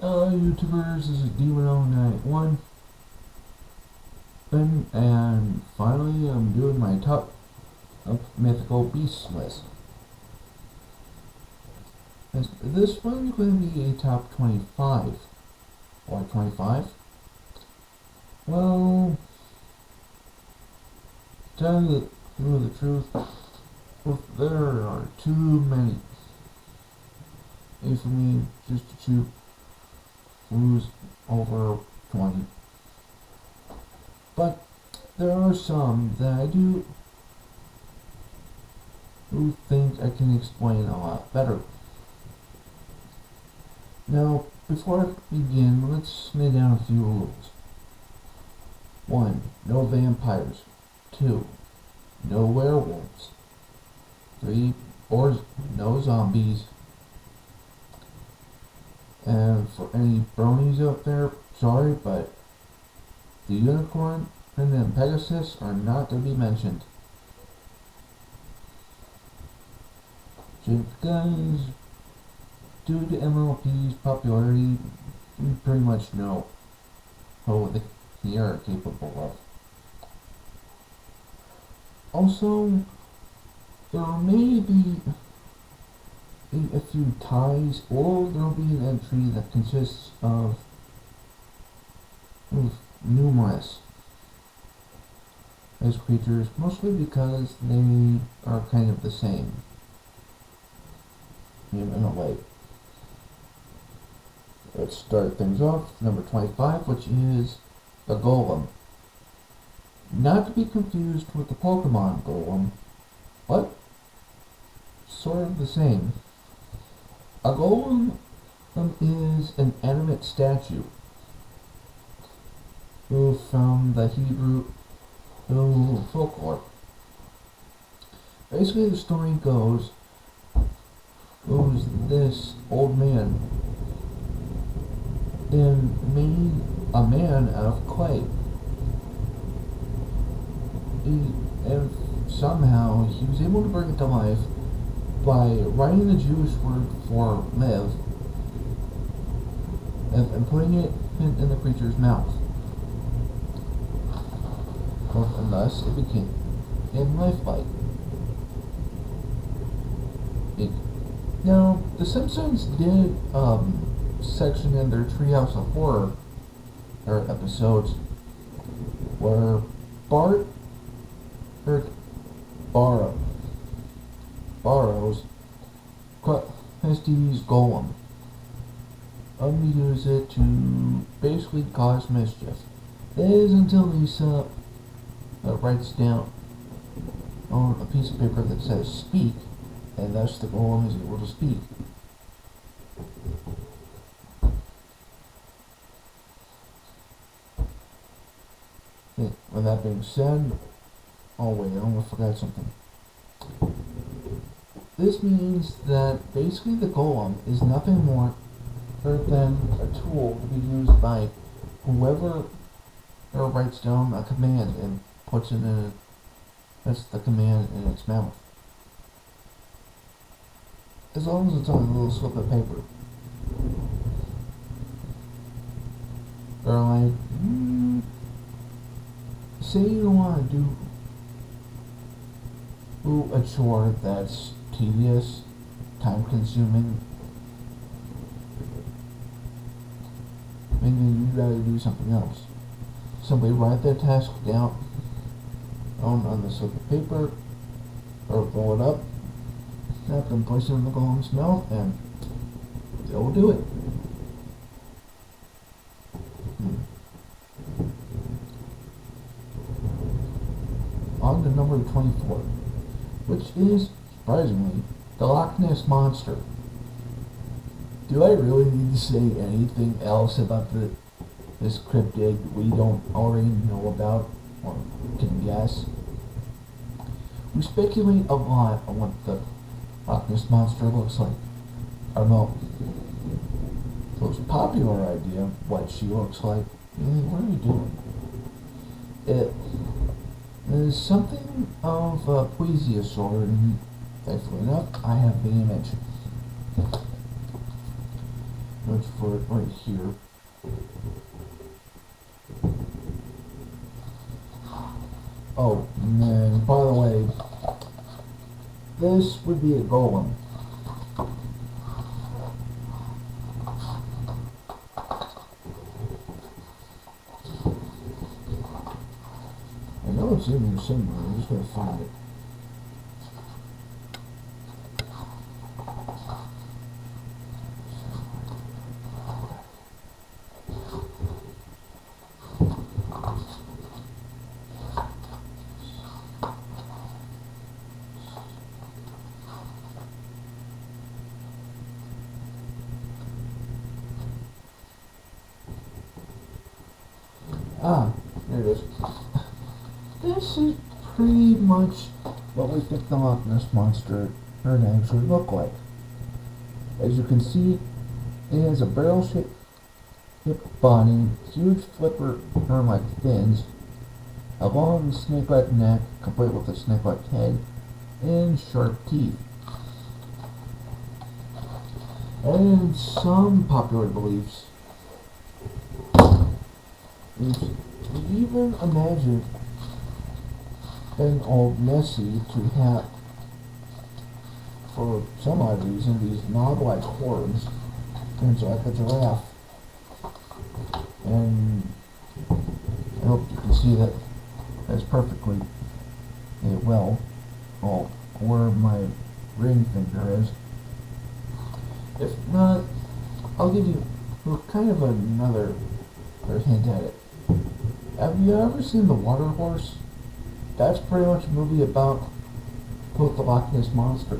Hello YouTubers, this is D1091 and finally I'm doing my top of mythical beasts list. This one's going to be a top 25 or 25. Well, tell you the truth, there are too many. For me just to choose over 20. But there are some that I do think I can explain a lot better. Now, before I begin, let's lay down a few rules. 1. No vampires. 2. No werewolves. 3. Or no zombies. And for any bronies out there, sorry, but the unicorn and the pegasus are not to be mentioned. Guys, due to MLP's popularity, you pretty much know what they are capable of. Also, there may be a few ties, or there will be an entry that consists of numerous as creatures, mostly because they are kind of the same in a way. Let's start things off. Number 25, which is the golem. Not to be confused with the Pokemon golem, but sort of the same. A golem is an animate statue from the Hebrew folklore. Basically, the story goes, this old man and made a man out of clay. And somehow he was able to bring it to life by writing the Jewish word for live and putting it in the creature's mouth. And thus it became lifelike. Now, The Simpsons did section in their Treehouse of Horror episodes where Bart borrows Krusty's golem and uses it to basically cause mischief. That is until Lisa writes down on a piece of paper that says speak, and thus the golem is able to speak. With that being said, oh wait, I almost forgot something. This means that basically the golem is nothing more than a tool to be used by whoever writes down a command and puts it in that's the command in its mouth. As long as it's on a little slip of paper. Or like, say you want to do a chore that's tedious, time consuming, maybe you'd rather do something else. Simply write that task down on the slip of paper, or roll it up, snap and place it in the golem's mouth, and they'll do it. On to number 24, which is, surprisingly, the Loch Ness Monster. Do I really need to say anything else about this cryptid we don't already know about or can guess? We speculate a lot on what the Loch Ness Monster looks like. Our most popular idea of what she looks like. What are we doing? It is something of a plesiosaur, and thankfully enough, I have the image. Let's put it right here. Oh, and by the way, this would be a golem. I know it's in here somewhere, I'm just gonna find it. Ah, there it is. This is pretty much what we think the Loch Ness Monster would actually look like. As you can see, it has a barrel-shaped body, huge flipper-like fins, a long snake-like neck, complete with a snake-like head, and sharp teeth. And some popular beliefs is even imagined an old Nessie to have, for some odd reason, these knob-like horns, turns like a giraffe. And I hope you can see that that's perfectly well, where my ring finger is. If not, I'll give you kind of another hint at it. Have you ever seen The Water Horse? That's pretty much a movie about the Loch Ness Monster.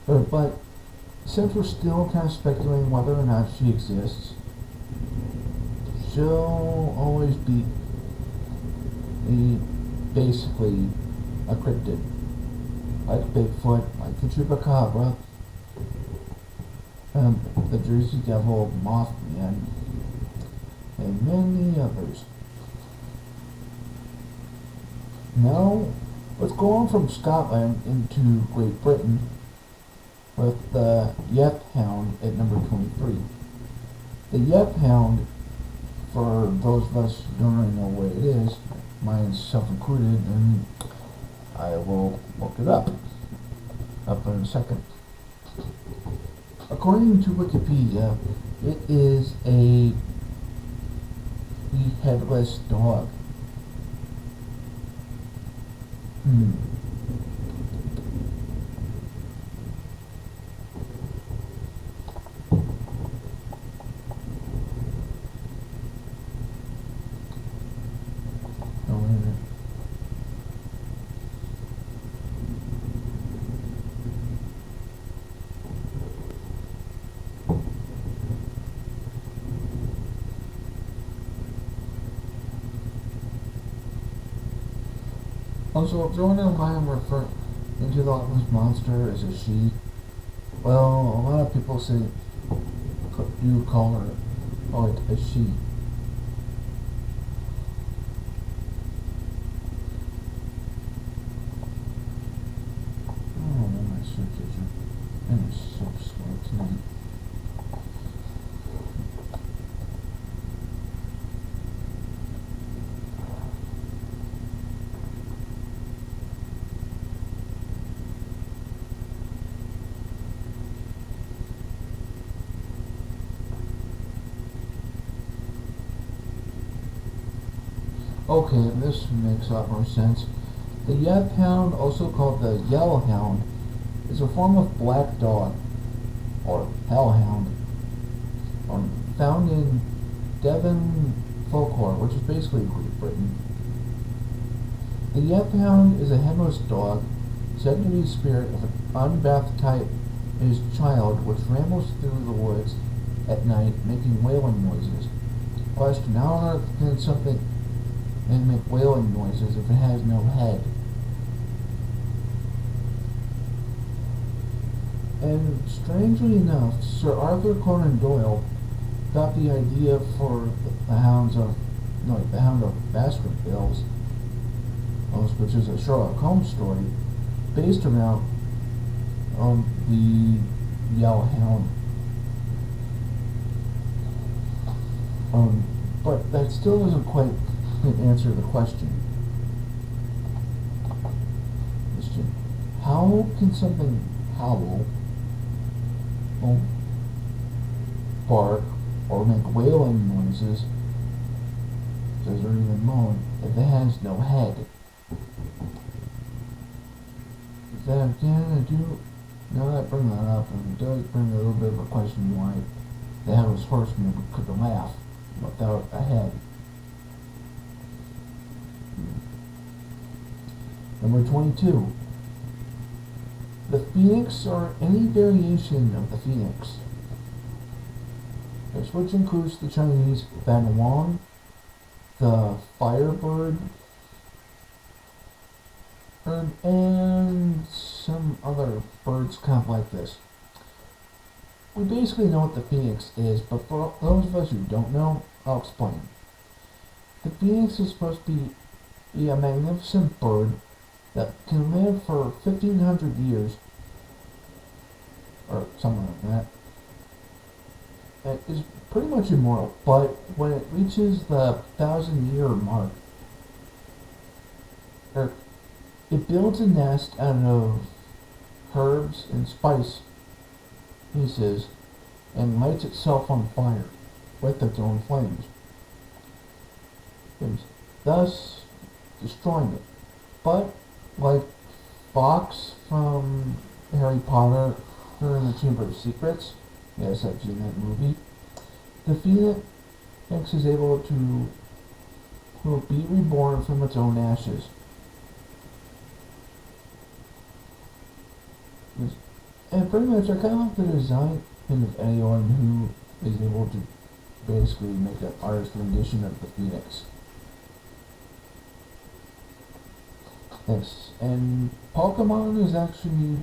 But since we're still kind of speculating whether or not she exists, she'll always be basically a cryptid. Like Bigfoot, like the Chupacabra, the Jersey Devil, Mothman, and many others. Now, let's go on from Scotland into Great Britain with the Yep Hound at number 23. The Yep Hound, for those of us who don't really know what it is, mine self-included, and I will look it up in a second. According to Wikipedia, it is a headless dog. Also, if you're wondering why I'm referring to the Loch Ness Monster as a she, well, a lot of people say do call it a she. Oh, my search engine. I'm so slow tonight. Okay, this makes a lot more sense. The Yep Hound, also called the Yellowhound, is a form of black dog, or hellhound, found in Devon folklore, which is basically Great Britain. The Yep Hound is a headless dog, said to be the spirit of an unbaptized child which rambles through the woods at night making wailing noises. Question, how on earth can something make wailing noises if it has no head? And strangely enough, Sir Arthur Conan Doyle got the idea for the Hound of Baskervilles, which is a Sherlock Holmes story, based around the Yellowhound. But that still doesn't quite answer the question. How can something howl, or bark, or make wailing noises, or even moan, if it has no head? Then again, I do, now that I bring that up, and it does bring a little bit of a question why the headless horseman could laugh without a head. Number 22. The phoenix or any variation of the phoenix, which includes the Chinese fan wong, the firebird, and some other birds kind of like this. We basically know what the phoenix is, but for those of us who don't know, I'll explain. The phoenix is supposed to be a magnificent bird that can live for 1,500 years, or something like that. It is pretty much immortal, but when it reaches the 1,000-year mark, it builds a nest out of herbs and spice pieces and lights itself on fire with its own flames, thus destroying it. But like Fox from Harry Potter in the Chamber of Secrets, yes, I've seen that movie, the phoenix is able to be reborn from its own ashes. And pretty much I kind of like the design of anyone who is able to basically make an artist rendition of the phoenix. Yes, and Pokemon has actually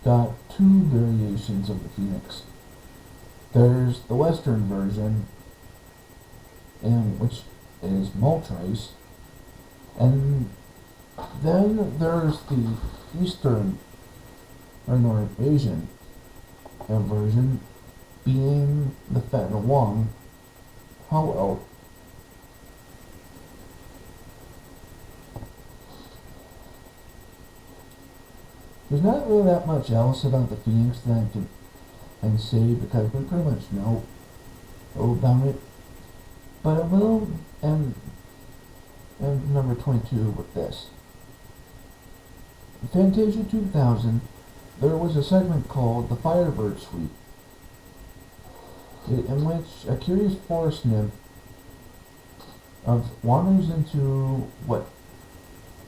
got two variations of the phoenix. There's the Western version, which is Moltres, and then there's the Eastern or North Asian version, being the Fan Wong. However, there's not really that much else about the phoenix that I can say because we pretty much know about it. But I will end number 22 with this. In Fantasia 2000, there was a segment called the Firebird Suite, in which a curious forest nymph wanders into what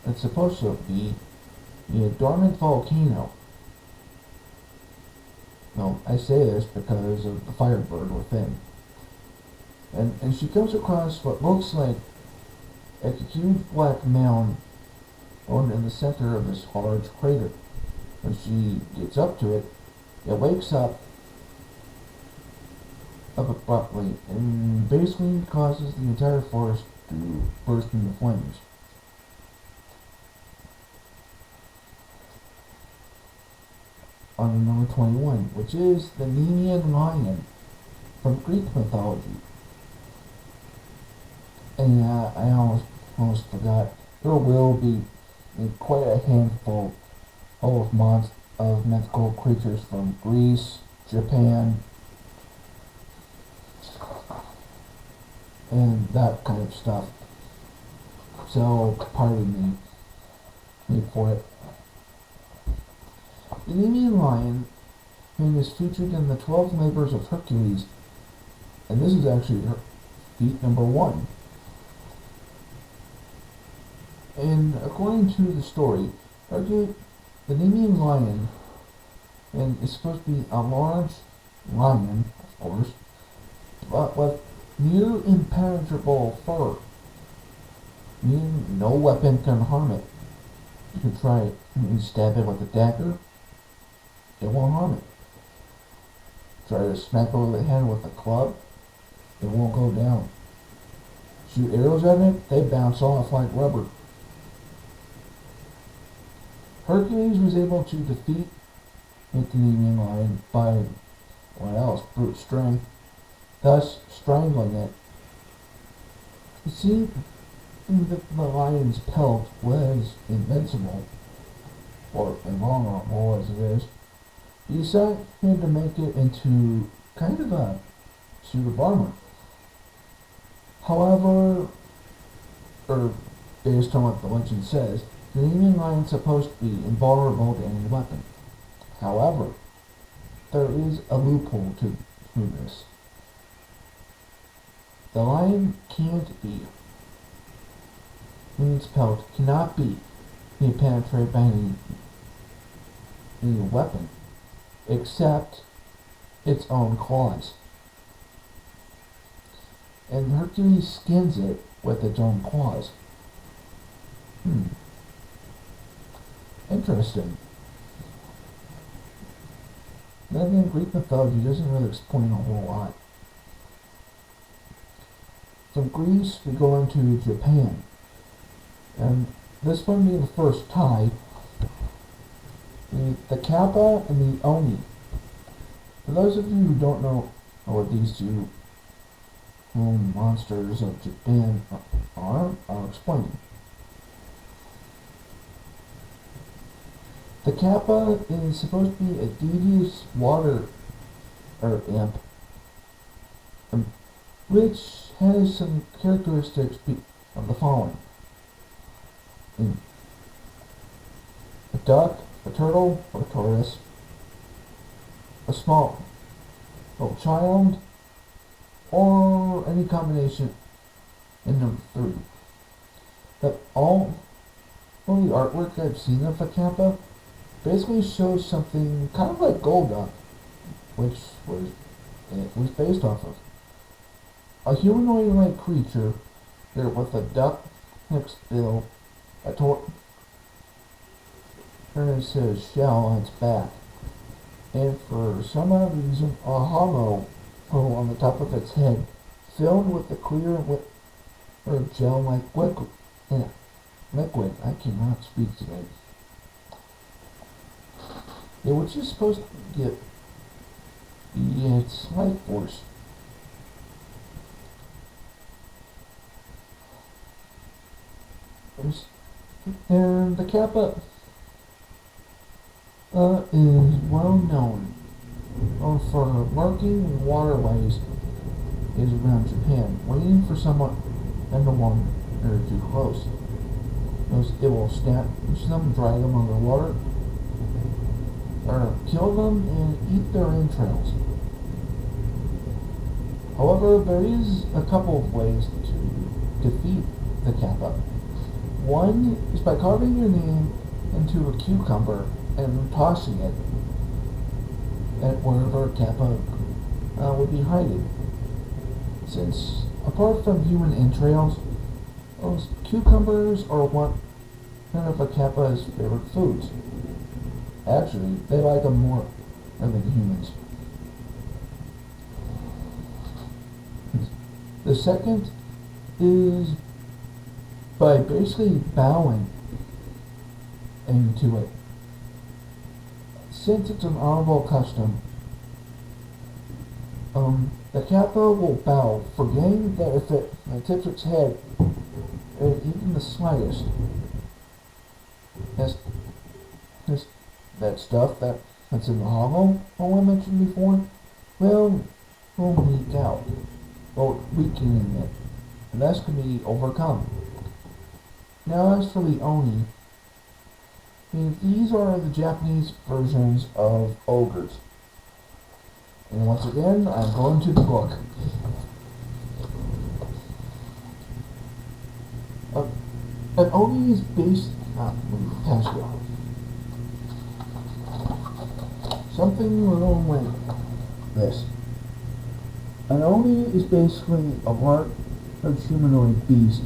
it's supposed to be a dormant volcano. No, I say this because of the Firebird within. And she comes across what looks like a huge black mound in the center of this large crater. When she gets up to it, it wakes up abruptly and basically causes the entire forest to burst into flames. On to number 21, which is the Nemean lion from Greek mythology. And I almost forgot, there will be quite a handful of mythical creatures from Greece, Japan, and that kind of stuff. So, pardon me for it. The Nemean lion is featured in the 12 Labors of Hercules, and this is actually feat number 1. And according to the story, Hercules, the Nemean lion is supposed to be a large lion, of course, but with near impenetrable fur, meaning no weapon can harm it. You can try and stab it with a dagger, it won't harm it. Try to smack over the head with a club, it won't go down. Shoot arrows at it, they bounce off like rubber. Hercules was able to defeat hit the Nemean lion by, what else, brute strength, thus strangling it. You see, that the lion's pelt was invincible, or invulnerable as it is. He decided to make it into kind of a suit of armor. However, or based on what the legend says, the Nemean lion is supposed to be invulnerable to any weapon. However, there is a loophole to this. The lion can't be, its pelt cannot be penetrated by any weapon, except its own claws. And Hercules skins it with its own claws. Interesting. Then again, Greek mythology doesn't really explain a whole lot. From Greece, we go into Japan. And this one being the first tie, the Kappa and the Oni. For those of you who don't know what these two monsters of Japan are, I'll explain. The Kappa is supposed to be a devious water imp, which has some characteristics of the following. A duck, a turtle, or a tortoise, a small little child, or any combination in number 3. But all the artwork I've seen of a Kappa basically shows something kind of like Golduck, which it was based off of. A humanoid-like creature there with a duck-neck bill, a tortoise shell on its back, and for some odd reason a hollow hole on the top of its head filled with a clear or gel-like liquid. I cannot speak today. Which is supposed to get its life force. And the Kappa is well known for lurking waterways is around Japan, waiting for someone and the one or too close. It will snatch them, drag them underwater, or kill them and eat their entrails. However, there is a couple of ways to defeat the Kappa. One is by carving your name into a cucumber and tossing it at wherever Kappa would be hiding. Since, apart from human entrails, those cucumbers are one of a Kappa's favorite foods. Actually, they like them more than humans. The second is by basically bowing into it. Since it's an honorable custom, the Kappa will bow, forgetting that if it tips its head, even the slightest, that stuff that's in the hollow, what I mentioned before, will leak out, or weakening it, and thus can be overcome. Now as for the Oni, these are the Japanese versions of ogres. And once again, I'm going to the book. An Oni is based on something little like this. An Oni is basically a large humanoid beast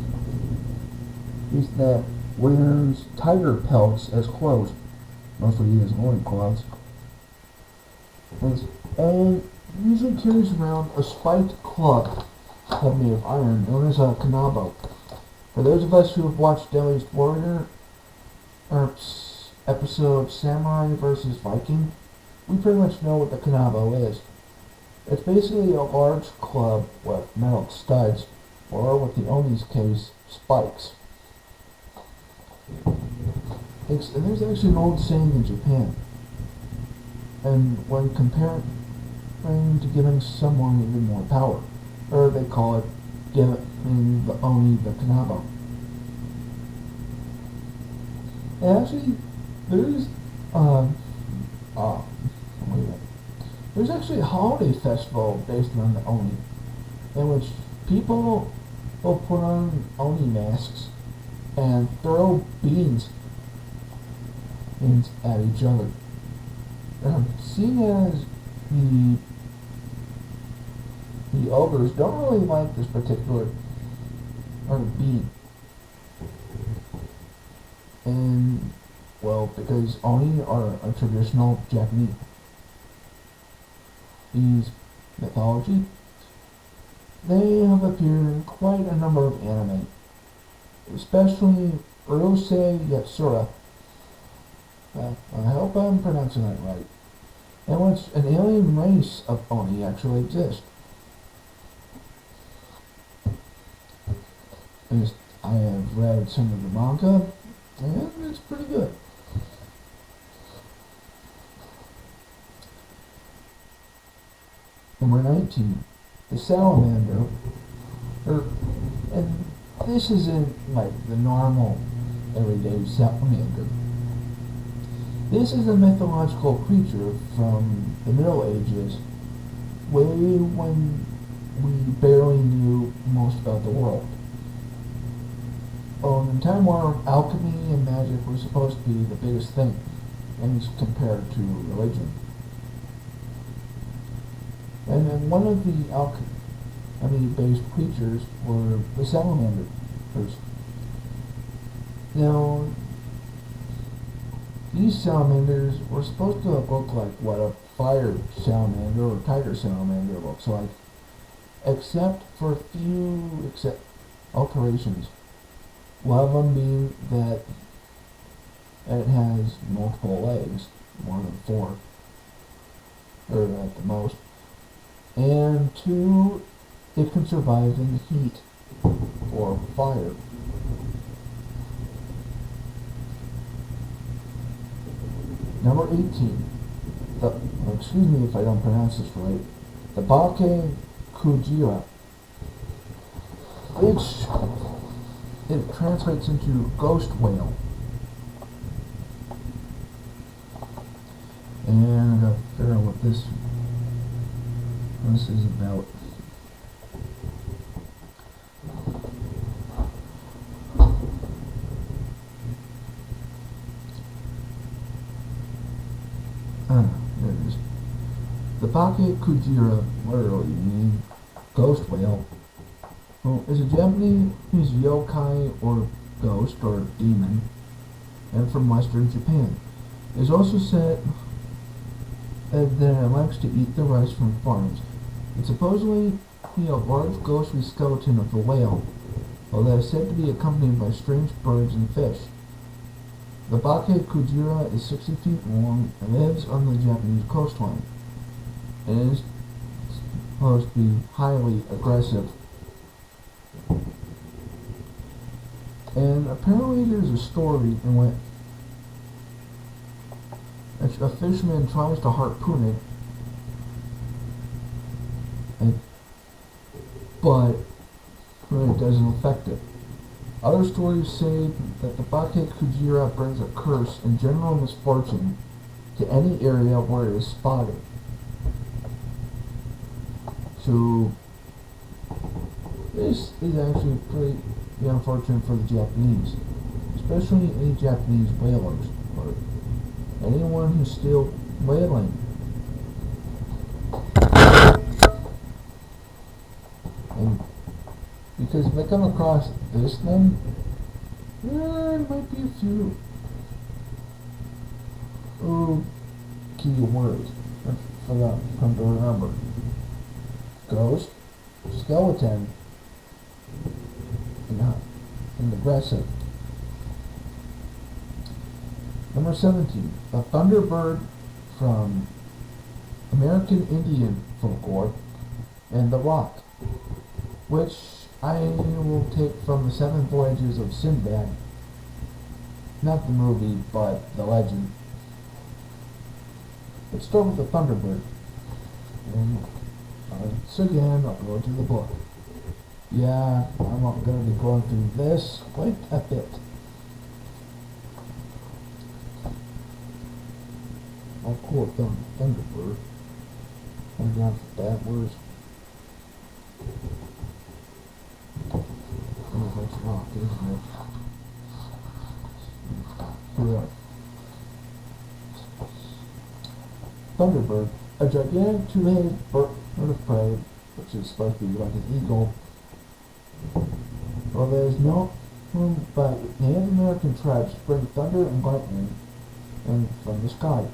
that wears tiger pelts as clothes, mostly as loincloths, and usually carries around a spiked club made of iron known as a kanabo. For those of us who have watched Deadliest Warrior, or episode Samurai vs. Viking, we pretty much know what the kanabo is. It's basically a large club with metal studs, or with the Oni's case, spikes. And there's actually an old saying in Japan, and when comparing to giving someone even more power, or they call it giving the Oni the kanabo. And actually, there's uh, wait a minute. There's actually a holiday festival based on the Oni, in which people will put on Oni masks and throw beans at each other. Seeing as the ogres don't really like this particular bean, and well, because Oni are a traditional Japanese mythology, they have appeared in quite a number of anime, especially Urusei Yatsura. I hope I'm pronouncing that right. In which an alien race of Oni actually exists. I have read some of the manga, and it's pretty good. Number 19, the salamander. And this isn't like the normal everyday salamander. This is a mythological creature from the Middle Ages, way when we barely knew most about the world. In a time where alchemy and magic were supposed to be the biggest thing, and compared to religion. And then one of the alchemy-based creatures were the salamanders. Now, these salamanders were supposed to look like what a fire salamander or tiger salamander looks like, except for a few alterations. One of them being that it has multiple legs, more than 4, or at the most, and 2, it can survive in the heat or fire. Number 18, excuse me if I don't pronounce this right, the Bake Kujira, which it translates into ghost whale. And I gotta figure out what this is about. There it is. The Bake Kujira, literally meaning ghost whale, is a Japanese yokai or ghost or demon, and from western Japan. It is also said that it likes to eat the rice from farms. It supposedly be a large ghostly skeleton of a whale, although is said to be accompanied by strange birds and fish. The Bake Kujira is 60 feet long and lives on the Japanese coastline, and is supposed to be highly aggressive. And apparently there's a story in which a fisherman tries to harpoon it, but it doesn't affect it. Other stories say that the Bake Kujira brings a curse and general misfortune to any area where it is spotted. So this is actually pretty unfortunate for the Japanese, especially any Japanese whalers or anyone who's still whaling. And because if I come across this thing, there might be a few key words I forgot to remember. Ghost, skeleton, and aggressive. Number 17, a thunderbird from American Indian folklore, and the rock, which I will take from the Seven Voyages of Sinbad, not the movie, but the legend. Let's start with the Thunderbird, and once again I'll go to the book. Yeah, I'm going to be going through this quite a bit. I'll call it Thunderbird. I'm down for bad words. Oh, that's rock, isn't it? Here we are. Thunderbird, a gigantic two-headed bird of prey, which is supposed to be like an eagle. Well, there's no but Native American tribes bring thunder and lightning from the sky.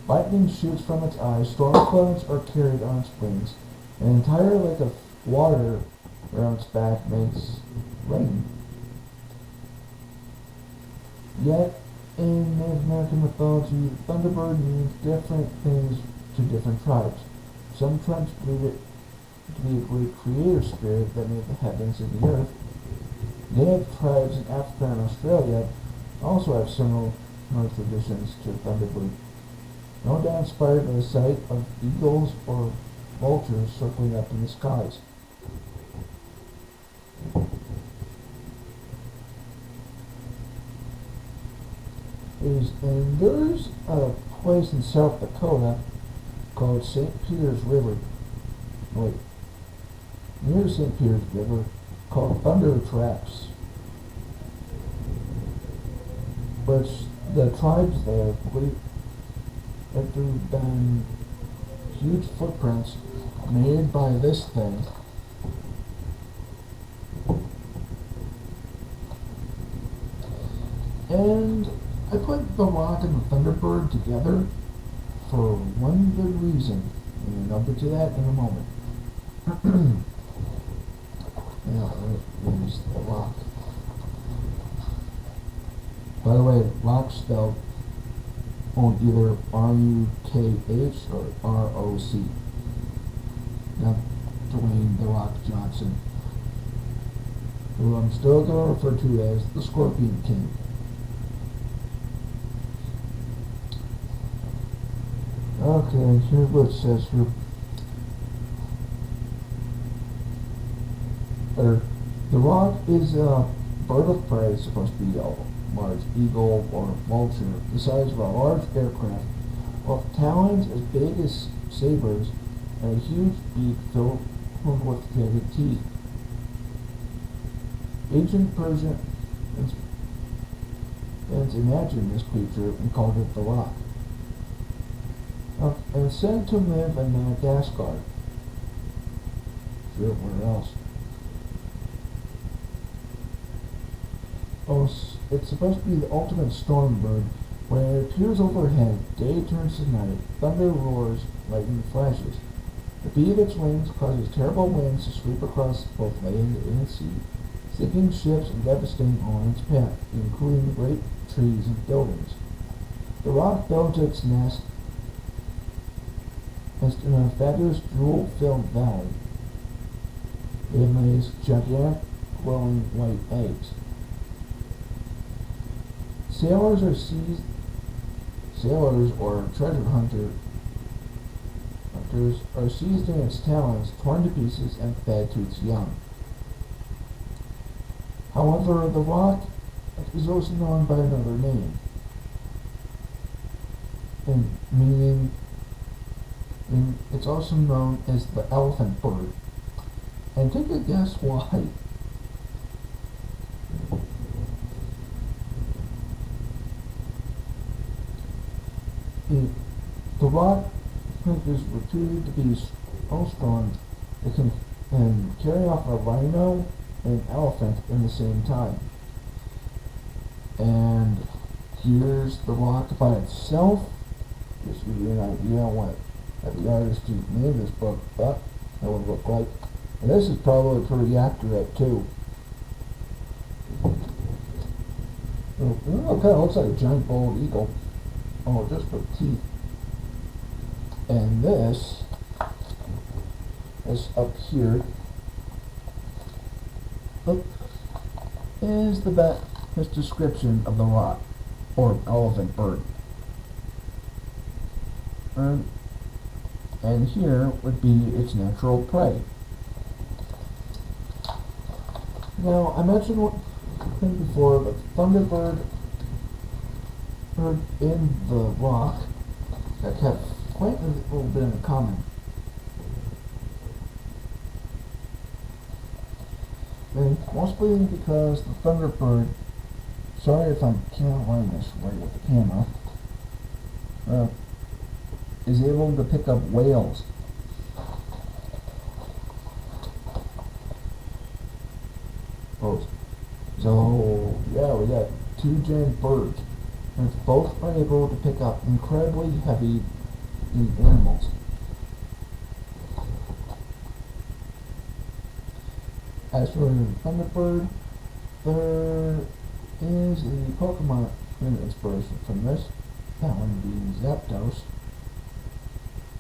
Lightning shoots from its eyes, storm clouds are carried on its wings, an entire lake of water around its back makes rain. Yet, in Native American mythology, the Thunderbird means different things to different tribes. Some tribes believe it to be a great creator spirit that made the heavens and the earth. Native tribes in Africa and Australia also have similar traditions to Thunderbird, no doubt inspired by the sight of eagles or vultures circling up in the skies. And there's a place in South Dakota called St. Peter's River. Wait, near St. Peter's River, called Thunder Traps, which the tribes there believe that there have been huge footprints made by this thing. And I put the rock and the Thunderbird together for one good reason, and I'll get to that in a moment. Now, there's the rock. By the way, rock spelled on either R-U-K-H or R-O-C. Now, Dwayne "The Rock" Johnson, who I'm still going to refer to as the Scorpion King. Okay, here's what it says here. The rock is a bird of prey, supposed to be a large eagle or vulture, the size of a large aircraft, with talons as big as sabers and a huge beak filled with jagged teeth. Ancient Persians imagined this creature and called it the rock, and said to live in Madagascar. Sure, where else? Oh, it's supposed to be the ultimate storm bird. When it appears overhead, day turns to night, thunder roars, lightning flashes. The beat of its wings causes terrible winds to sweep across both land and sea, sinking ships and devastating all in its path, including great trees and buildings. The rock builds its nest in a fabulous jewel-filled valley. It lays gigantic glowing white eggs. Sailors or treasure hunters are seized in its talons, torn to pieces, and fed to its young. However, the rock is also known by another name, and it's also known as the elephant bird. And take a guess why. The rock is reputed to be so strong it can carry off a rhino and an elephant in the same time. And here's the rock by itself. Just to give you an idea what the artist who made this book thought it would look like. And this is probably pretty accurate too. It kind of looks like a giant bald eagle. Oh, just for teeth. And this is up here. Look, is his description of the rock, or elephant bird. And here would be its natural prey. Now, I mentioned before the thunderbird in the rock that have quite a little bit in common. And mostly because the thunderbird, sorry if I can't line this right with the camera, is able to pick up whales. So yeah, we got two giant birds, and both are able to pick up incredibly heavy animals. As for the thunderbird, there is a Pokemon inspiration from this. That one would be Zapdos.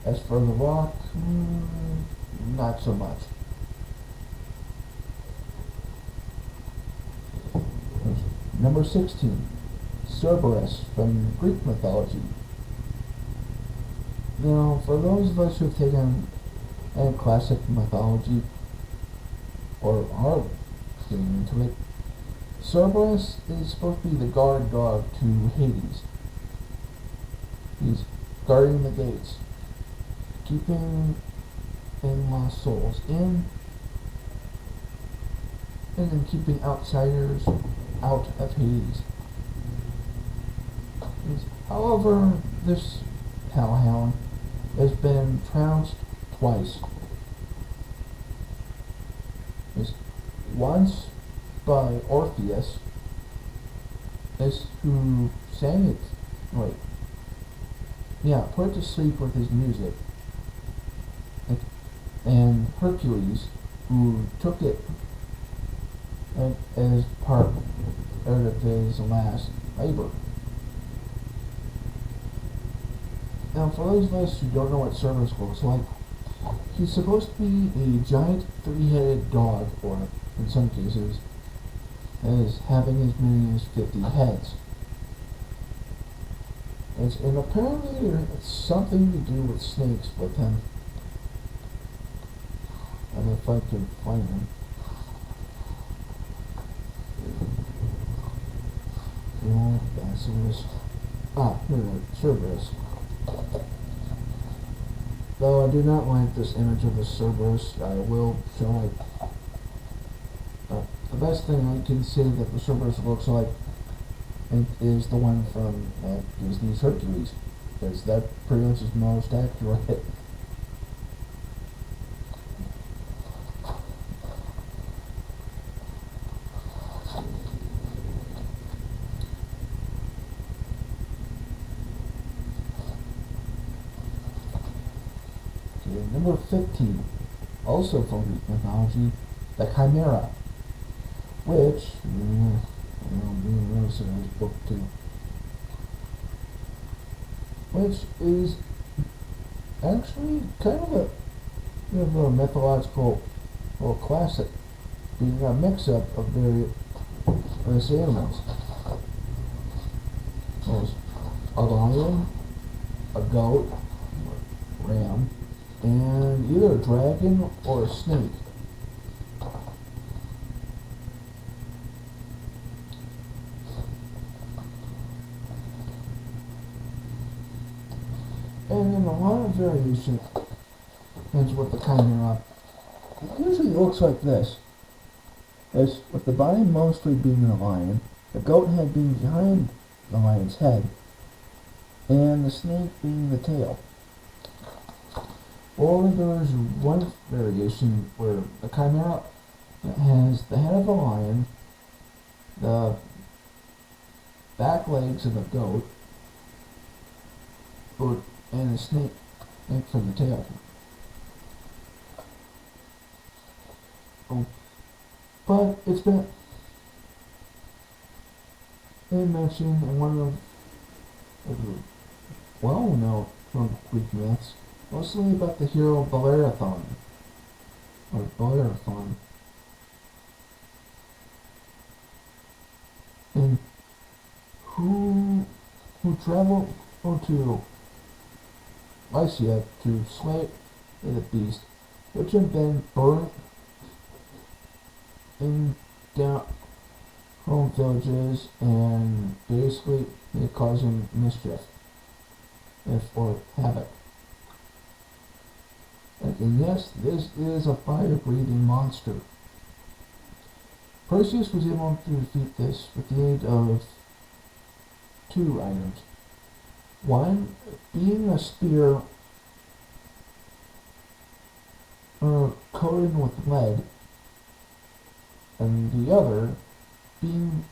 As for the rock, not so much. Number 16, Cerberus from Greek mythology. Now, for those of us who have taken classic mythology, or are getting into it, Cerberus is supposed to be the guard dog to Hades. He's guarding the gates, keeping lost souls in, and then keeping outsiders out of Hades. However, this hellhound has been trounced twice. Once by Orpheus, who sang it, put it to sleep with his music, and Hercules, who took it as part of his last labor. Now, for those of us who don't know what Cerberus looks like, he's supposed to be a giant three-headed dog, or in some cases, as having as many as 50 heads. And apparently there's something to do with snakes with him. And if I can find him. Pegasus. Here it is, Cerberus. Though I do not like this image of the Cerberus, I will show it. The best thing I can say that the Cerberus looks like is the one from Disney's Hercules, because that pretty much is most accurate. Okay, number 15, also from Greek mythology, the Chimera, which, being noticed in this book too, which is actually kind of a mythological little classic, being a mix-up of various animals. There's a lion, a goat, ram, and either a dragon or a snake. And in a lot of variations with the Chimera, it usually looks like this. As with the body mostly being the lion, the goat head being behind the lion's head, and the snake being the tail. Or there's one variation where the Chimera has the head of a lion, the back legs of a goat, and a snake for the tail. But it's been mentioned in one of the well-known Greek myths mostly about the hero Bellerophon, and who traveled to Lycia to slay the beast, which had been burned in down home villages and basically causing mischief or havoc. And yes, this is a fire-breathing monster. Perseus was able to defeat this with the aid of two items. One being a spear coated with lead, and the other being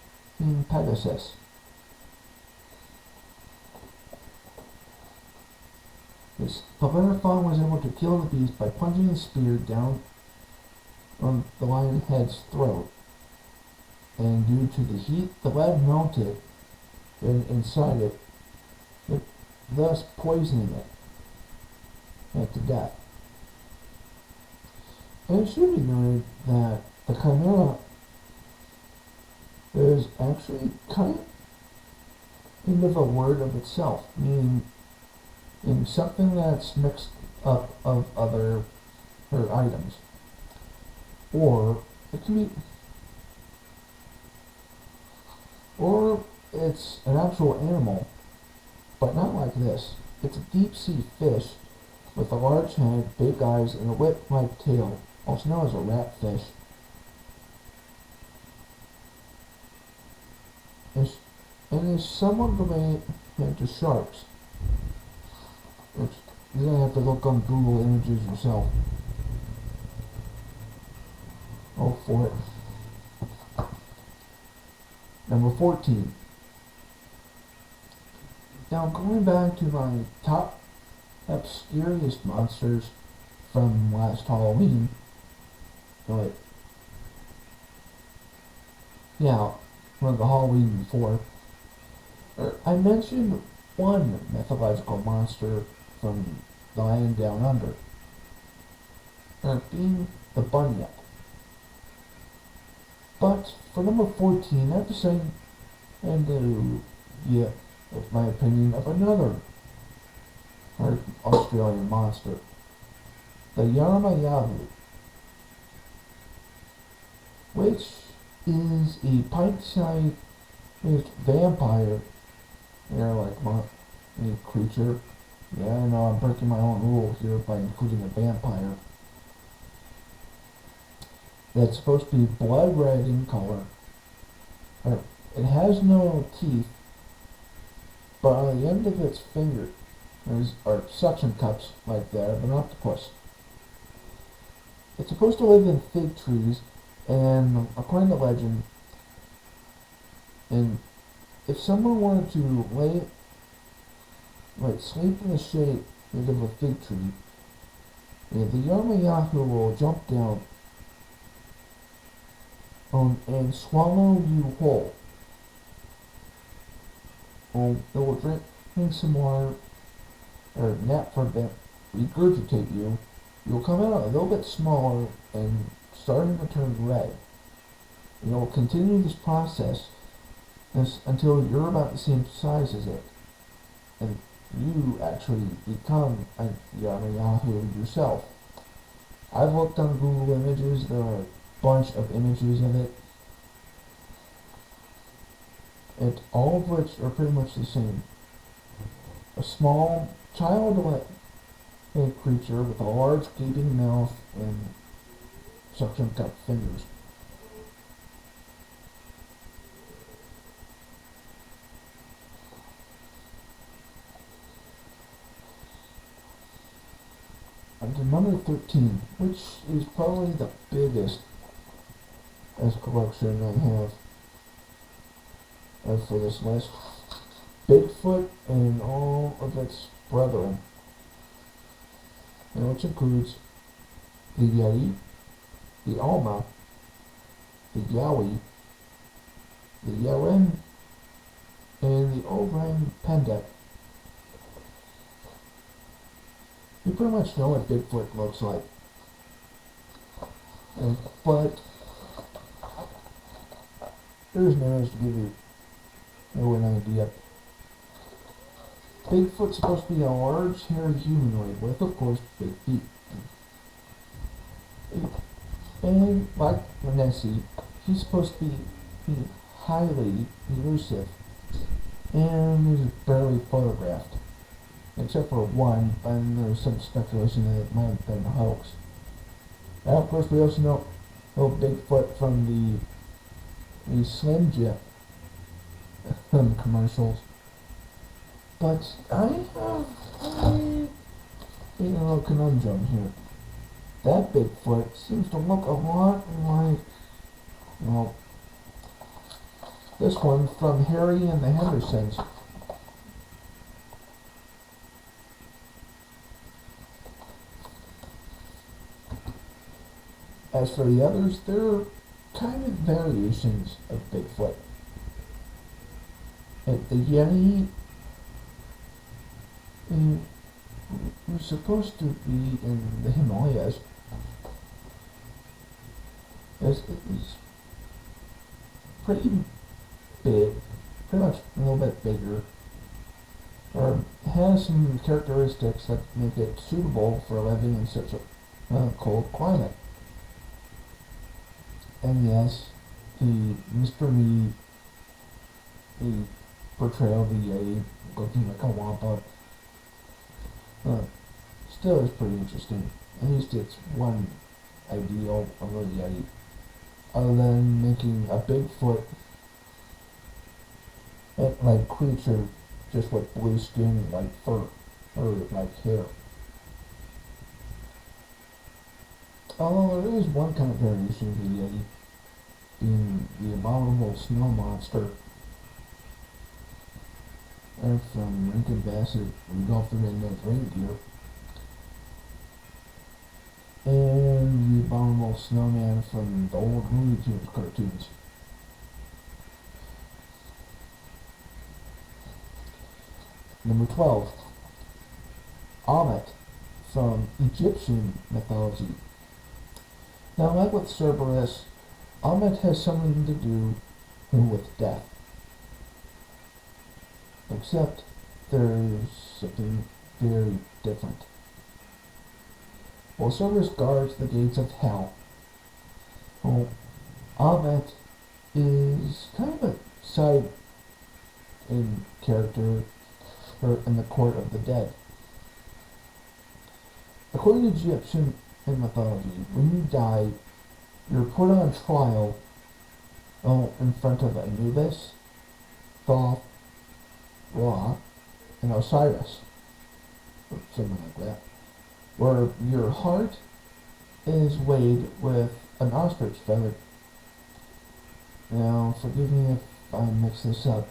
Pegasus. Yes, Bellerophon was able to kill the beast by plunging the spear down on the lion head's throat, and due to the heat, the lead melted inside it, thus poisoning it to death. And it should be noted that the chimera is actually kind of a word of itself, meaning in something that's mixed up of other items. Or it can be, or it's an actual animal, but not like this. It's a deep sea fish with a large head, big eyes, and a whip-like tail, also known as a ratfish. And is somewhat related to sharks, which you're going to have to look on Google Images yourself. Oh, for it. Number 14. Now, going back to my top obscurest monsters from last Halloween. But yeah, one of the Halloween before. I mentioned one mythological monster from the land down under, being the bunyip. But for number 14, I've decided to give my opinion of another Australian monster, the Yaramayahu, which is a pint-sized vampire, a creature. Yeah, I know I'm breaking my own rule here by including a vampire. That's supposed to be blood red in color. It has no teeth, but on the end of its finger are suction cups like that of an octopus. It's supposed to live in fig trees, and according to legend, and if someone wanted to sleep in the shade of a fig tree, the Yaramayahu will jump down and swallow you whole. It will drink some water, or nap for a bit, regurgitate you. You'll come out a little bit smaller and starting to turn red. And it will continue this process until you're about the same size as it. And you actually become a Yaramayahu yourself. I've looked on Google Images. There are a bunch of images of it. All of which are pretty much the same. A small, childlike creature with a large gaping mouth and suction cup fingers. And to number 13, which is probably the biggest collection I have for this list. Bigfoot and all of its brethren, which includes the Yeti, the Alma, the Yowie, the Yeren, and the Orang Pendek. you pretty much know what Bigfoot looks like. But here's an image to give you an idea. Bigfoot's supposed to be a large, hairy humanoid with, of course, big feet. And like Nessie, he's supposed to be highly elusive and is barely photographed, except for one, and there's some speculation that it might have been a hoax. Now, of course, we also know Bigfoot from the Slim Jim commercials. But I have a conundrum here. That Bigfoot seems to look a lot like, this one from Harry and the Hendersons. As for the others, they're kind of variations of Bigfoot. And the Yeti was supposed to be in the Himalayas. It's pretty big, pretty much a little bit bigger, or has some characteristics that make it suitable for living in such a cold climate. And yes, the Mr. Me, the portrayal of the Yeti looking like a wampa, still is pretty interesting. At least it's one ideal of a Yeti. Other than making a Bigfoot like creature just with blue skin and like fur or like hair. Although there is one kind of variation of the Yeti, being the abominable snow monster from Rankin Bassett, Rudolph the Red-Nosed Reindeer, and the abominable snowman from the old Looney Tunes cartoons. Number 12. Amet from Egyptian mythology. Now, like with Cerberus, Amet has something to do with death. Except there's something very different. While Cerberus guards the gates of hell, Amet is kind of a side in character in the court of the dead. According to Egyptian mythology, when you die, you're put on trial in front of Anubis, Thoth, Ra, and Osiris, or something like that, where your heart is weighed with an ostrich feather. Now, forgive me if I mix this up,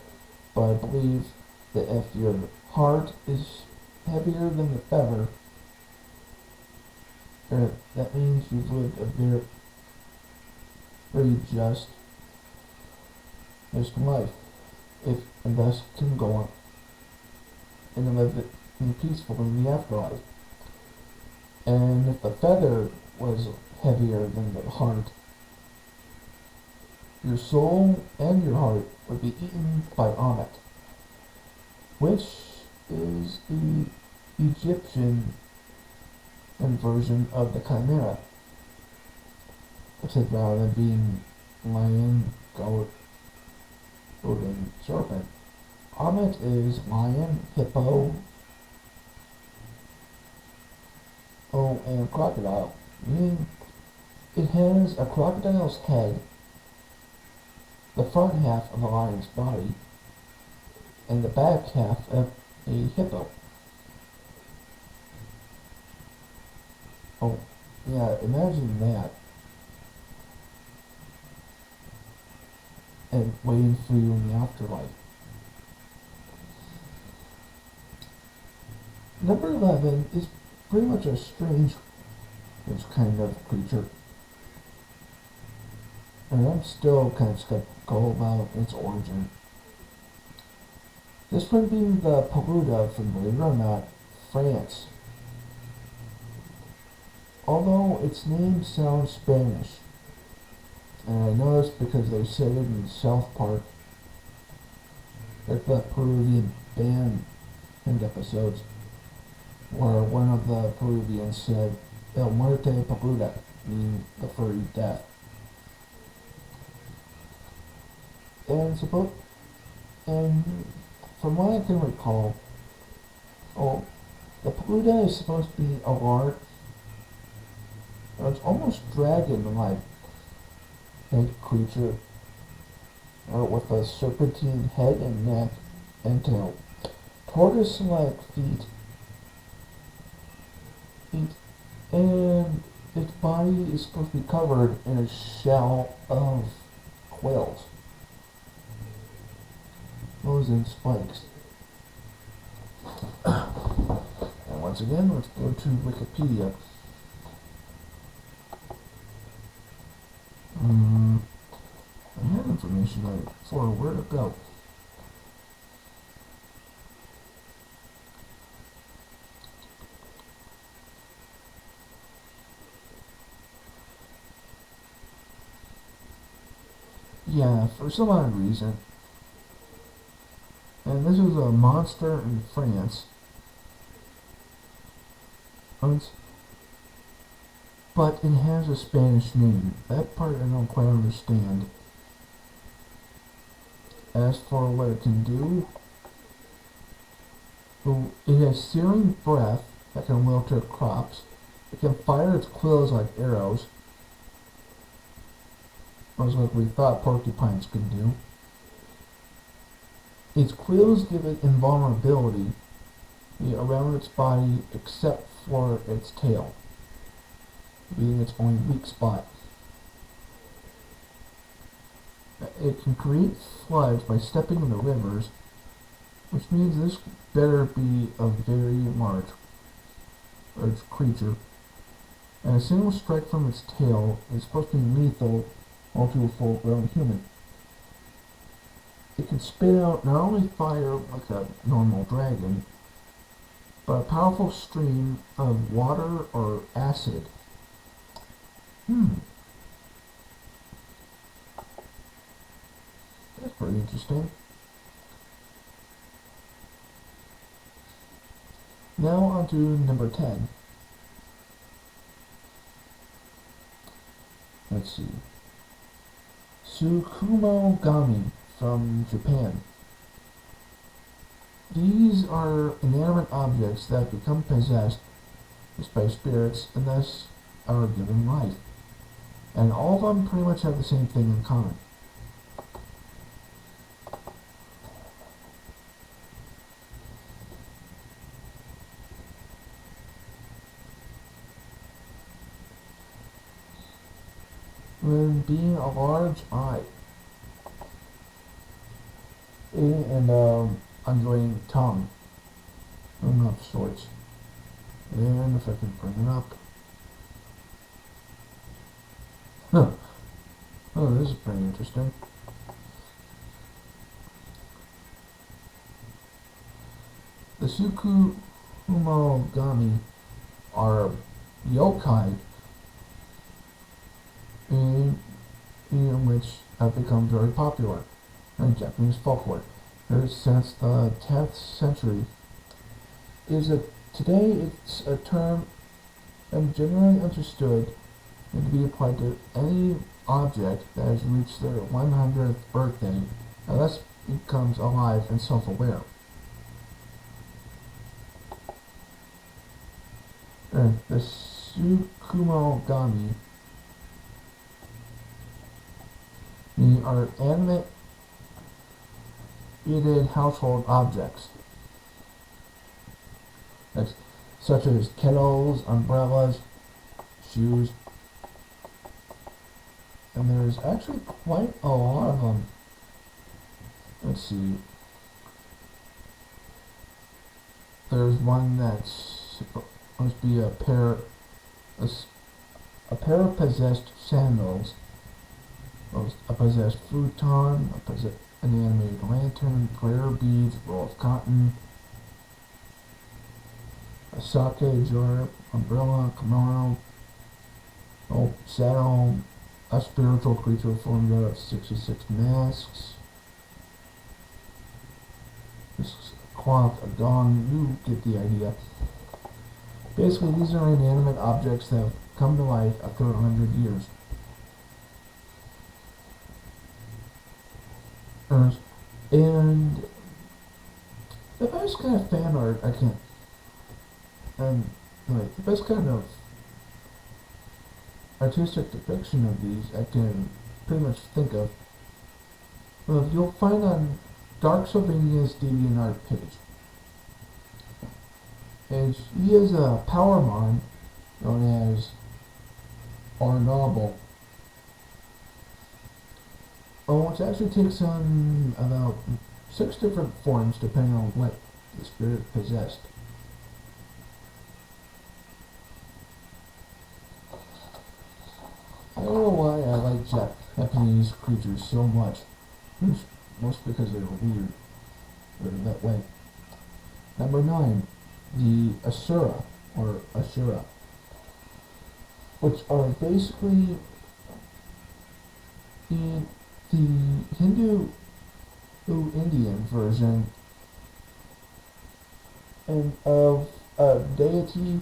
but I believe that if your heart is heavier than the feather, that means you've lived a very just life, and thus can go on and live it peacefully in the afterlife. And if the feather was heavier than the heart, your soul and your heart would be eaten by Amet, which is the Egyptian version of the Chimera. Except rather than being lion, goat, and serpent, Amet is lion, hippo, and crocodile, meaning it has a crocodile's head, the front half of a lion's body, and the back half of a hippo. Oh, yeah, imagine that. And waiting for you in the afterlife. Number 11 is pretty much a strange kind of creature. And I'm still kind of skeptical about its origin. This one being the Peluda from, believe it or not, France. although its name sounds Spanish, and I know this because they said it in South Park, like the Peruvian band episodes, where one of the Peruvians said, El muerte peluda, meaning the furry death. And and from what I can recall, oh, the peluda is supposed to be a large, it's almost dragon-like creature, with a serpentine head and neck and tail, tortoise-like feet, and its body is supposed to be covered in a shell of quills, nose and spikes. And once again, let's go to Wikipedia. I have information for where to go. Yeah, for some odd reason, and this is a monster in France, but it has a Spanish name. That part I don't quite understand. As for what it can do, it has searing breath that can wilter crops. It can fire its quills like arrows, much like we thought porcupines could do. Its quills give it invulnerability around its body except for its tail, being its only weak spot. It can create floods by stepping into rivers, which means this better be a very large creature. And a single strike from its tail is supposed to be lethal onto a full-grown human. It can spit out not only fire like a normal dragon, but a powerful stream of water or acid. That's pretty interesting. Now on to number 10. Let's see. Tsukumogami from Japan. These are inanimate objects that become possessed by spirits and thus are given life. And all of them pretty much have the same thing in common. When being a large eye and undulating tongue of sorts. And if I can bring it up. Oh, this is pretty interesting. The Tsukumogami are yokai in which have become very popular in Japanese folklore. Since the 10th century, today it's a term generally understood and to be applied to any object that has reached their 100th birthday and thus becomes alive and self-aware. And the Tsukumogami are animated household objects, such as kettles, umbrellas, shoes, and there's actually quite a lot of them. Let's see. There's one that's supposed to be a pair of possessed sandals, a possessed futon, an animated lantern, prayer beads, roll of cotton, a sake jar, umbrella, kimono, Oh, Saddle, a spiritual creature formed out of 66 masks. This clock, a gong, you get the idea. Basically, these are inanimate objects that have come to life after 100 years. And the best kind of fan art I can, the best kind of artistic depiction of these I can pretty much think of, you'll find on Dark Sylvania's DeviantArt page. And he is a power mon known as Arnobble, which actually takes on about 6 different forms depending on what the spirit possessed. I don't know why I like Japanese creatures so much. Mostly because they're weird. They're that way. Number 9, the Asura, or Ashura, which are basically the Hindu Indian version and of a deity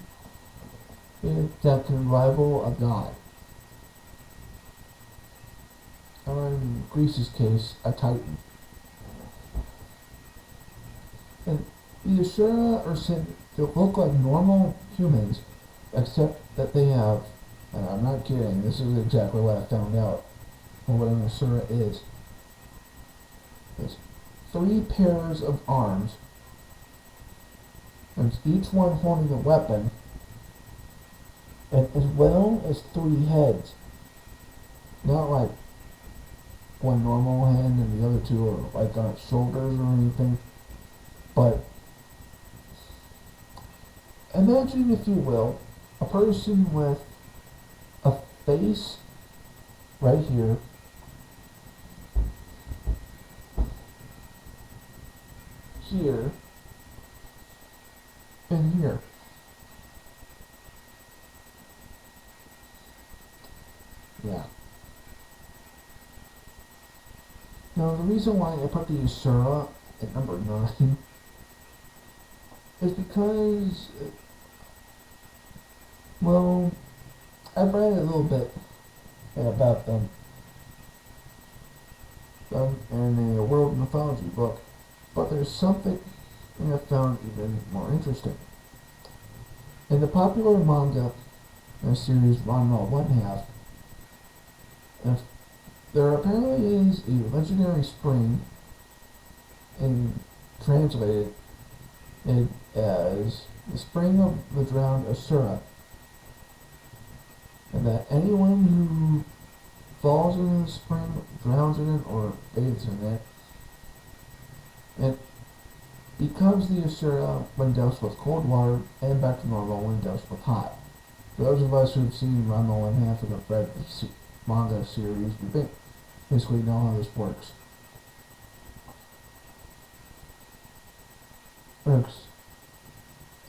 that can rival a god. Or in Greece's case, a titan. And the Ashura are said to look like normal humans, except that they have, and I'm not kidding, this is exactly what I found out what an Asura is. It's 3 pairs of arms, and each one holding a weapon, and as well as 3 heads. Not like one normal hand and the other 2 are like on its shoulders or anything, but imagine, if you will, a person with a face right here, here, and here. Yeah. Now, the reason why I put the Asura at number 9 is because, well, I've read a little bit about them in a world mythology book, but there's something I found even more interesting. In the popular manga series Ranma One Half, there apparently is a legendary spring, and translated it as the spring of the drowned Asura, and that anyone who falls into the spring, drowns in it, or bathes in it, it becomes the Asura when doused with cold water, and back to normal when doused with hot. For those of us who've seen Ranma One Half and have read the manga series, we basically know how this works.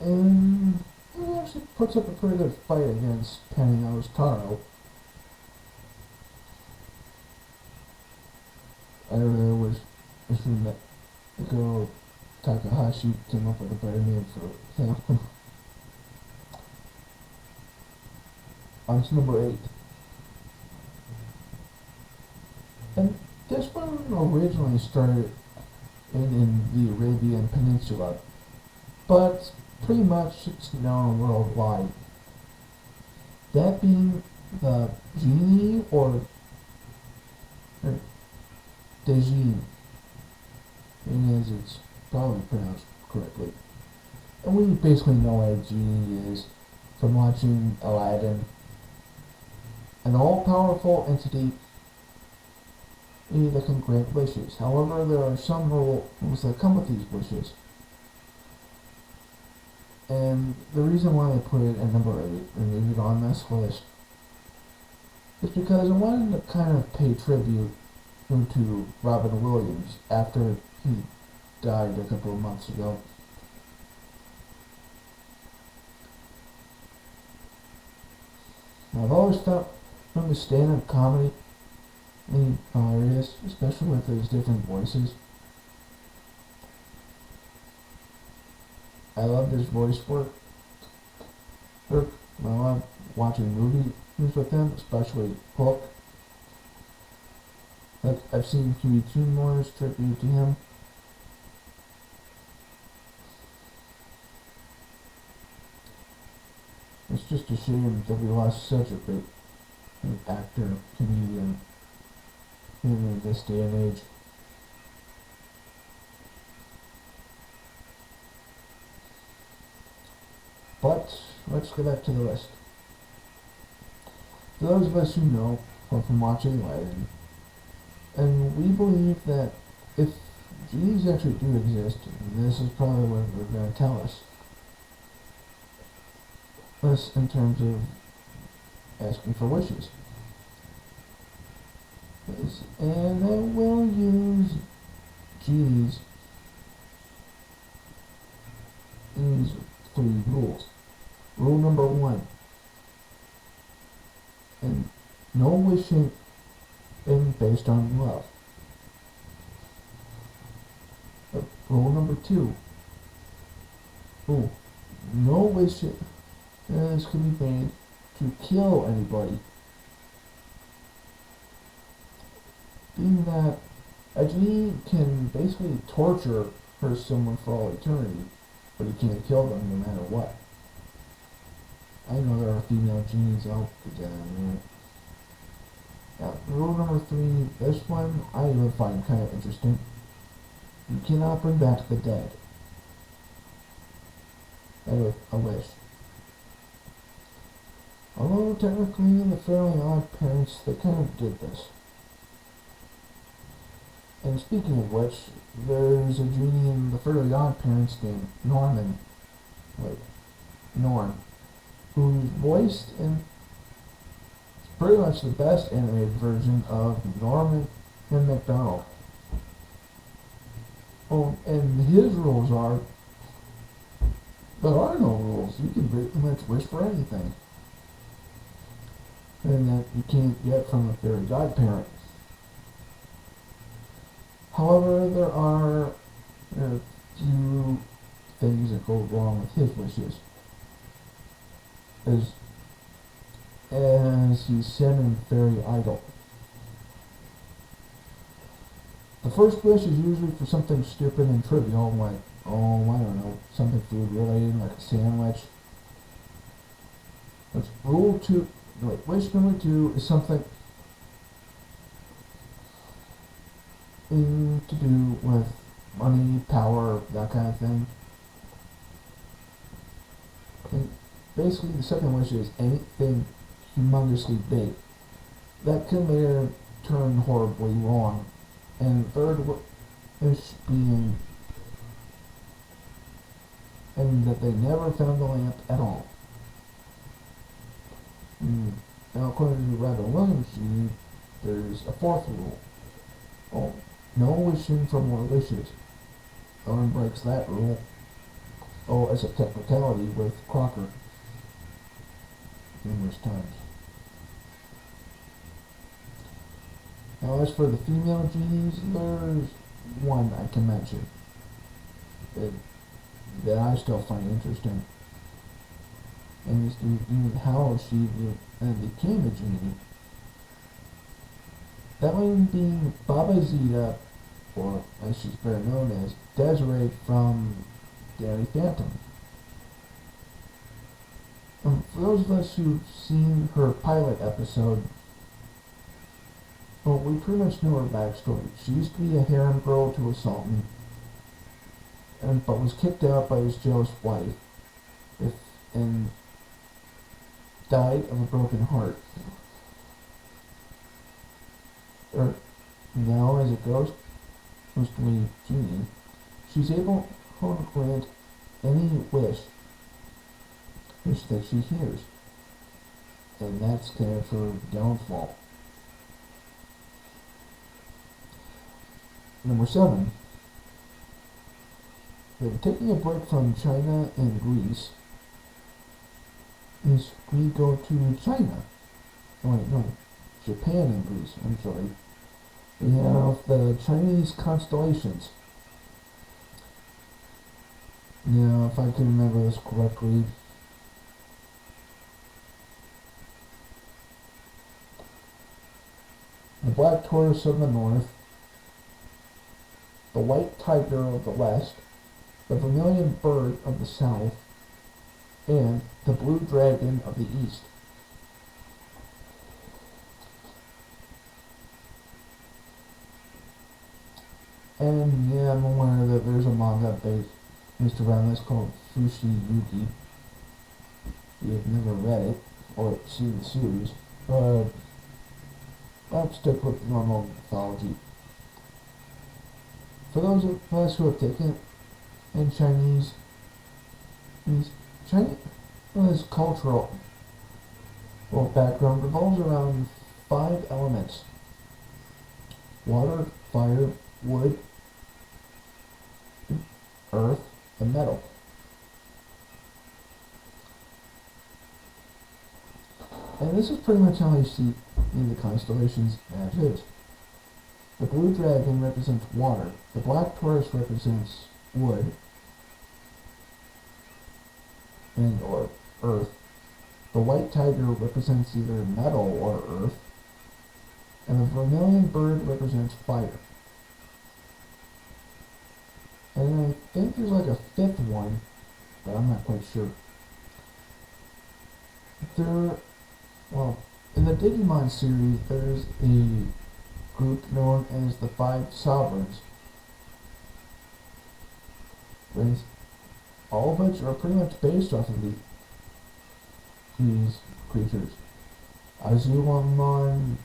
And he actually puts up a pretty good fight against Panio's Taro. I really was wishing that Go Takahashi came up with a better name for him. On to number 8. And this one originally started in the Arabian Peninsula, but pretty much it's known worldwide. That being the genie, or Dejin, as it's probably pronounced correctly. And we basically know what a genie is from watching Aladdin. An all-powerful entity that can grant wishes. However, there are some rules that come with these wishes. And the reason why I put it at number 8 and leave it on this list is because I wanted to kind of pay tribute to Robin Williams after he died a couple of months ago. I've always found from the stand-up comedy hilarious, especially with those different voices. I love his voice work. I love watching movies with him, especially Hook. Like, I've seen Huey Moore's tribute to him. It's just a shame that we lost such a great actor, comedian, in this day and age. But let's get back to the list. For those of us who know, or from watching Aladdin, and we believe that if genies actually do exist, this is probably what they're going to tell us. Us in terms of asking for wishes. And I will use genies these 3 rules. Rule number 1. And no wishing based on love. Rule number 2. No wishing can be made to kill anybody. Being that a genie can basically torture someone for all eternity, but he can't kill them no matter what. I know there are female genies out there. Now, rule number 3, this one I would find kind of interesting. You cannot bring back the dead. That is a wish. Although technically the Fairly Odd Parents, they kind of did this. And speaking of which, there's a genie in the Fairly Odd Parents named Norm, who's voiced in pretty much the best animated version of Norman and McDonald. And his rules are, there are no rules. You can pretty much wish for anything. And that you can't get from a fairy godparent. However, there are a few things that go wrong with his wishes. As he's semi-fairy idol. The first wish is usually for something stupid and trivial, like, I don't know, something food related, like a sandwich. That's rule 2. Wish number 2 is something to do with money, power, that kind of thing. And basically, the second wish is anything humongously big. That can later turn horribly wrong. And the third wish being and that they never found the lamp at all. Now, according to Robin Williams, there's a 4th rule. No wishing for more wishes. Ellen breaks that rule. As a technicality with Crocker. Numerous times. Now, as for the female genies, there's one I can mention that I still find interesting. And is how she became a genie. That one being Baba Zeta, or as she's better known as, Desiree from Danny Phantom. For those of us who've seen her pilot episode, we pretty much know her backstory. She used to be a harem girl to a sultan, but was kicked out by his jealous wife, and died of a broken heart. Now, as a ghost, mostly genie, she's able to grant any wish that she hears. And that's kind of her downfall. Number 7. Taking a break from China and Greece, we go to China. Oh wait, no. Japan and Greece, I'm sorry. We have the Chinese constellations. Now, if I can remember this correctly, the Black Taurus of the north, the White Tiger of the west, the Vermilion Bird of the south, and the Blue Dragon of the east. And yeah, I'm aware that there's a manga based around this called Fushi Yugi. You've never read it or seen the series, but I'll stick with normal mythology. For those of us who have taken it in Chinese, China's cultural background revolves around 5 elements: water, fire, wood, earth, and metal. And this is pretty much how I see in the constellations as is. The blue dragon represents water, the black Taurus represents wood and or earth, the white tiger represents either metal or earth, and the vermilion bird represents fire. And I think there's like a fifth one, but I'm not quite sure. In the Digimon series, there's a group known as the Five Sovereigns. All of which are pretty much based off of these creatures. Azumon,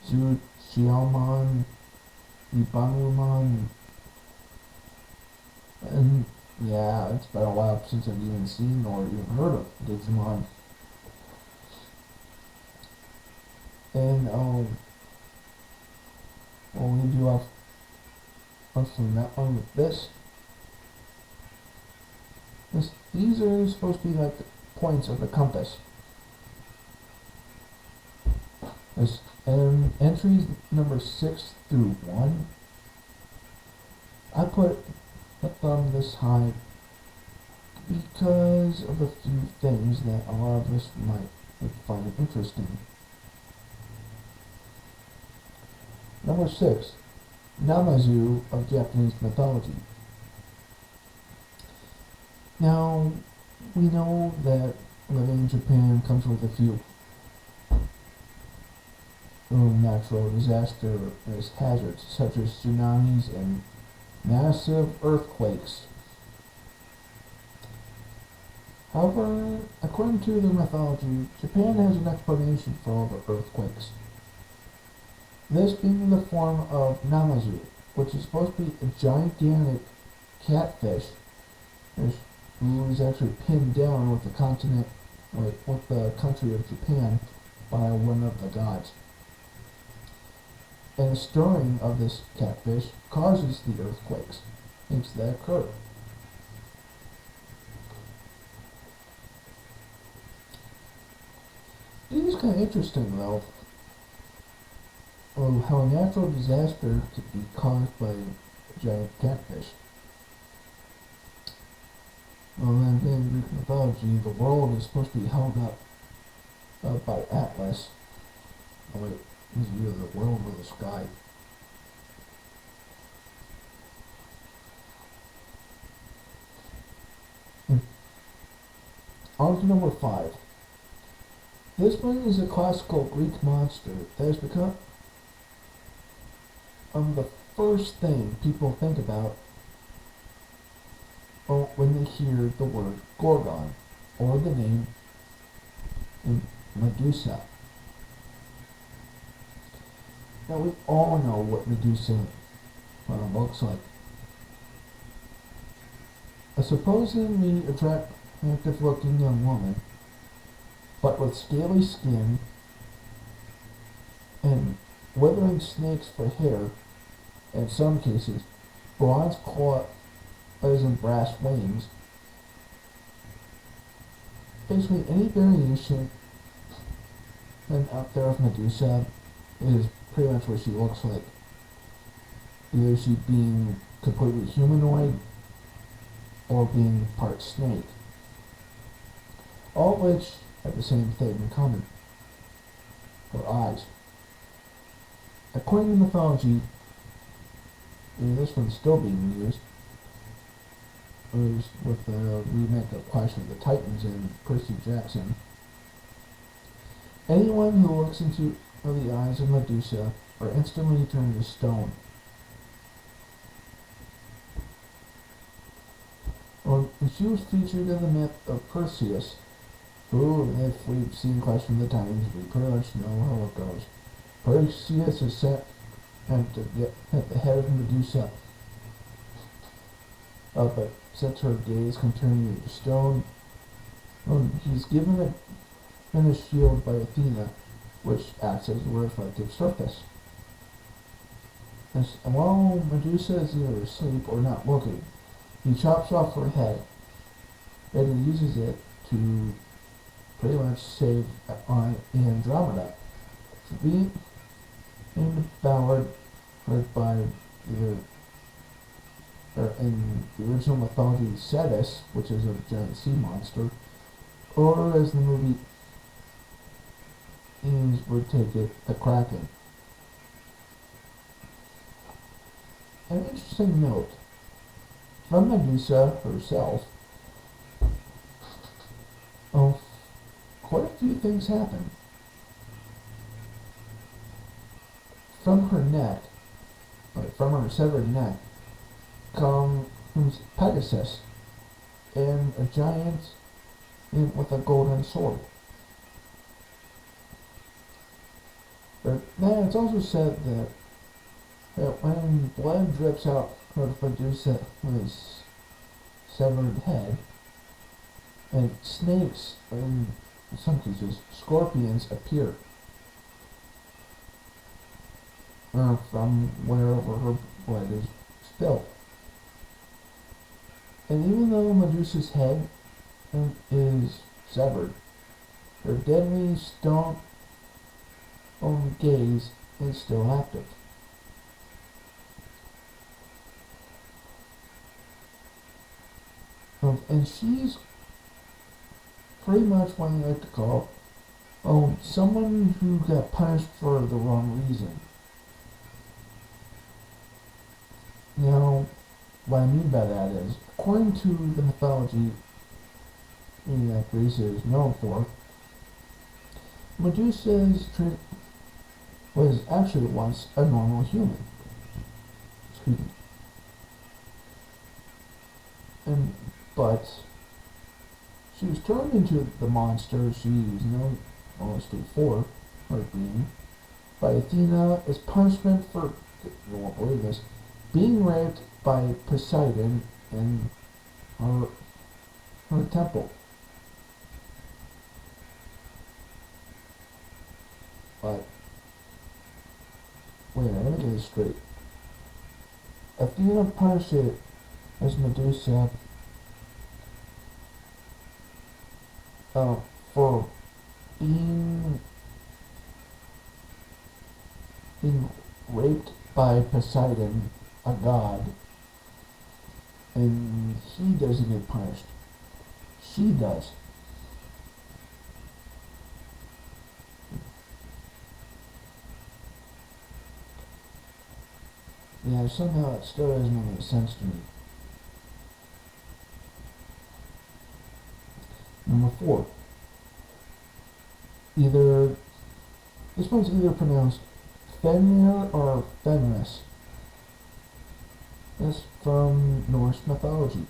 Xiaomon, Ibanumon, and yeah, it's been a while since I've even seen or even heard of Digimon. And we'll leave you off from that one with this. These are supposed to be like the points of the compass. And entries number 6 through 1. I put the thumb this high because of a few things that a lot of us might find interesting. Number 6, Namazu of Japanese mythology. Now, we know that living in Japan comes with a few natural disaster hazards, such as tsunamis and massive earthquakes. However, according to the mythology, Japan has an explanation for all the earthquakes. This being in the form of Namazu, which is supposed to be a gigantic catfish, who is actually pinned down with the country of Japan by one of the gods. And the stirring of this catfish causes the earthquakes, makes that occur. It is kind of interesting, though, how a natural disaster could be caused by a giant catfish. Well, then in Greek mythology, the world is supposed to be held up by Atlas. Oh wait, this is either the world or the sky. On to number 5. This one is a classical Greek monster that has become the first thing people think about when they hear the word Gorgon, or the name Medusa. Now we all know what Medusa looks like. A supposedly attractive looking young woman, but with scaly skin and withering snakes for hair, and in some cases bronze claws and brass wings. Basically any variation and out there of Medusa is pretty much what she looks like. Either she being completely humanoid or being part snake. All of which have the same thing in common. Her eyes. According to mythology, and this one's still being used, was with the remake of Clash of the Titans and Percy Jackson. Anyone who looks into the eyes of Medusa are instantly turned to stone. She was featured in the myth of Perseus, who, if we've seen Clash of the Titans, we pretty much know how it goes. Perseus is set at the head of Medusa, but since her gaze can turn you to stone, he's given a shield by Athena, which acts as a reflective surface. And while Medusa is either asleep or not looking, he chops off her head, and he uses it to pretty much save Andromeda from being devoured by either, or in the original mythology, Cetus, which is a giant sea monster, or as the movie would take it, the Kraken. An interesting note from Medusa herself, quite a few things happen. From her neck, from her severed neck, comes Pegasus and a giant with a golden sword. But then it's also said that when blood drips out of Medusa's severed head, and snakes, and in some cases scorpions, appear from wherever her blood is spilled. And even though Medusa's head is severed, her deadly stone gaze is still active. And she's pretty much what you like to call someone who got punished for the wrong reason. Now, what I mean by that is, according to the mythology that Greece is known for, Medusa was actually once a normal human. Excuse me. But she was turned into the monster she is known mostly for, her being, by Athena as punishment for, you won't believe this, being raped by Poseidon in her temple. But, wait a minute, let me get this straight. Athena punished it as Medusa for being raped by Poseidon, a god, and he doesn't get punished. She does. Yeah, somehow it still doesn't make any sense to me. Number 4. This one's either pronounced Fenrir or Fenris. That's from Norse mythology.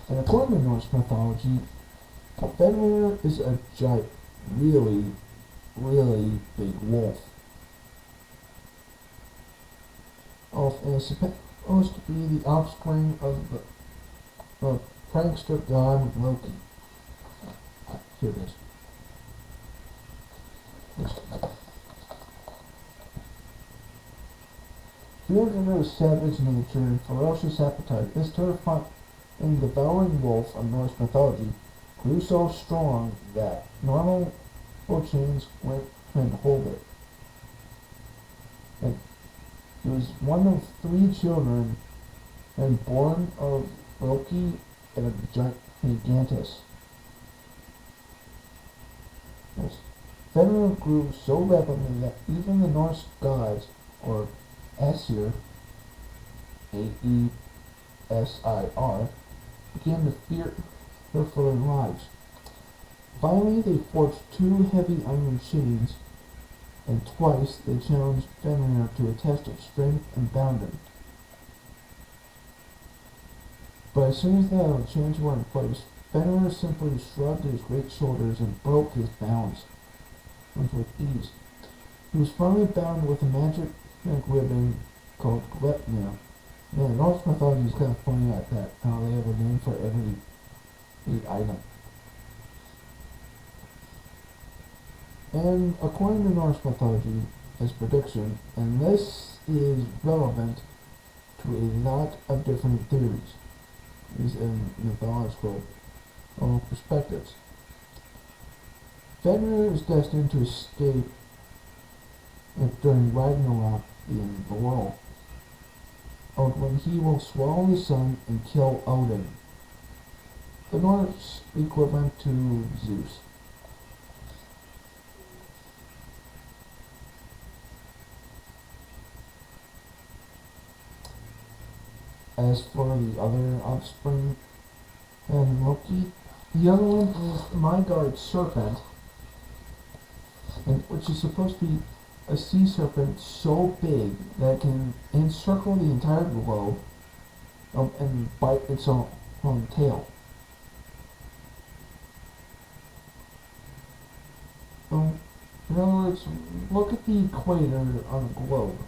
And according to Norse mythology, Fenrir is a giant, really, really big wolf. And is supposed to be the offspring of the prankster god Loki. Here it is. Fenrir's savage nature and ferocious appetite, this terrifying and devouring wolf of Norse mythology grew so strong that normal chains couldn't hold it. And he was one of three children and born of Loki and a gigantus. Yes. Fenrir grew so rapidly that even the Norse gods, or Aesir, Aesir, began to fear her for their lives. Finally, they forged two heavy iron chains, and twice they challenged Fenrir to a test of strength and bound him. But as soon as the chains were in place, Fenrir simply shrugged his great shoulders and broke his bounds with ease. He was finally bound with a magic ribbon called Gleipnir. Man, Norse mythology is kind of funny like that, how they have a name for every item. And according to Norse mythology, as prediction, and this is relevant to a lot of different theories, these mythological perspectives. Fenrir is destined to escape during Ragnarok, the end of the world, when he will swallow the sun and kill Odin, the Norse equivalent to Zeus. As for the other offspring and Loki, the other one is the Midgard serpent, which is supposed to be a sea serpent so big that it can encircle the entire globe and bite its own tail. In other words, look at the equator on a globe.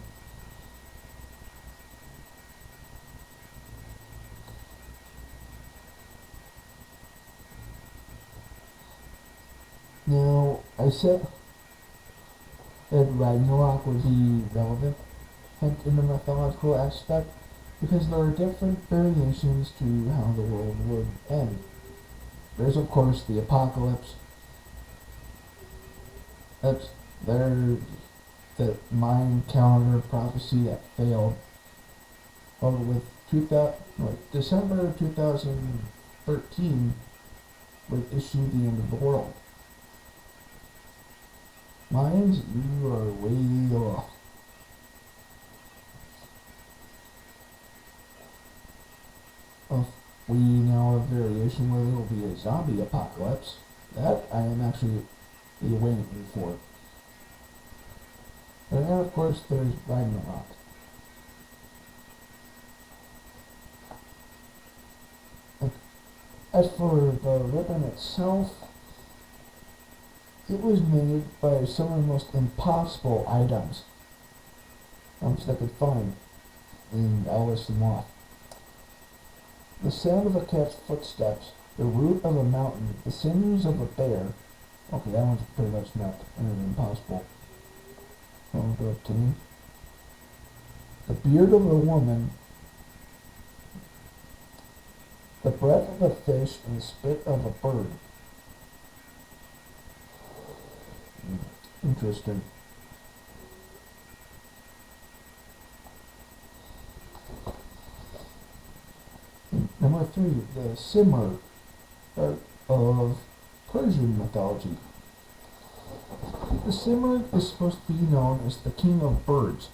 Now, I said that Ragnarok would be relevant in the mythological aspect because there are different variations to how the world would end. There's of course the apocalypse. That's the Mayan calendar prophecy that failed. With December 2013 would issue the end of the world. Mayans, you are way off. We now have a variation where there will be a zombie apocalypse. That I am actually waiting for. And then of course there's Ragnarok. As for the ribbon itself, it was made by some of the most impossible items that I could find in Alice and Moth. The sound of a cat's footsteps, the root of a mountain, the sinews of a bear. Okay, that one's pretty much not impossible to obtain. The beard of a woman, the breath of a fish, and the spit of a bird. Interesting. Number 3, the Simurgh of Persian mythology. The Simurgh is supposed to be known as the king of birds.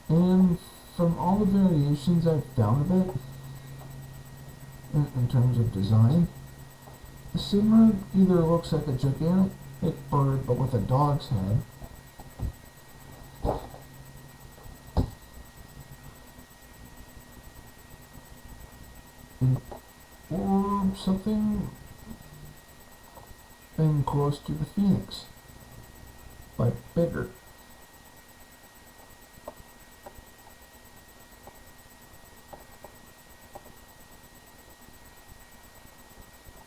And from all the variations I've found of it, in terms of design, the Simurgh either looks like a gigantic bird but with a dog's head, or something close to the phoenix, but bigger.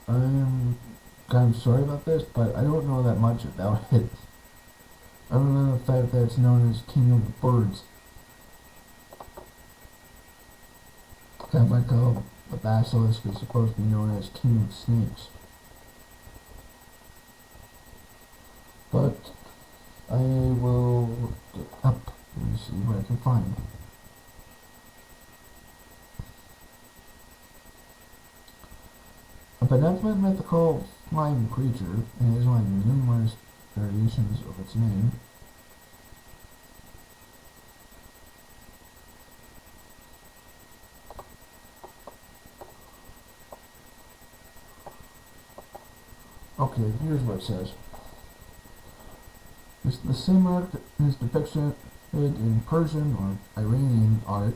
I'm kind of sorry about this, but I don't know that much about it. I don't know the fact that it's known as King of the Birds. like the basilisk is supposed to be known as king of snakes. But I will look it up and see what I can find. A benevolent mythical flying creature, and has on numerous variations of its name, okay, here's what it says. The Simurgh is depicted in Persian or Iranian art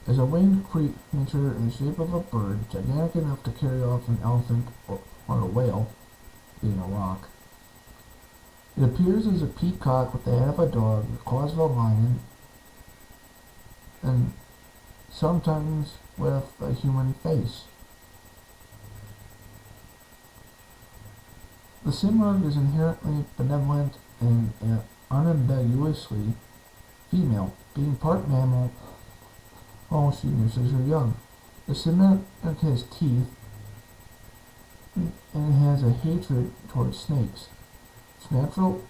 as a winged creature in the shape of a bird, gigantic enough to carry off an elephant or a whale, being a rock. It appears as a peacock with the head of a dog, the claws of a lion, and sometimes with a human face. The Simurgh is inherently benevolent and unambiguously female, being part mammal while she nurses her young. The Simurgh has teeth and has a hatred towards snakes. Its natural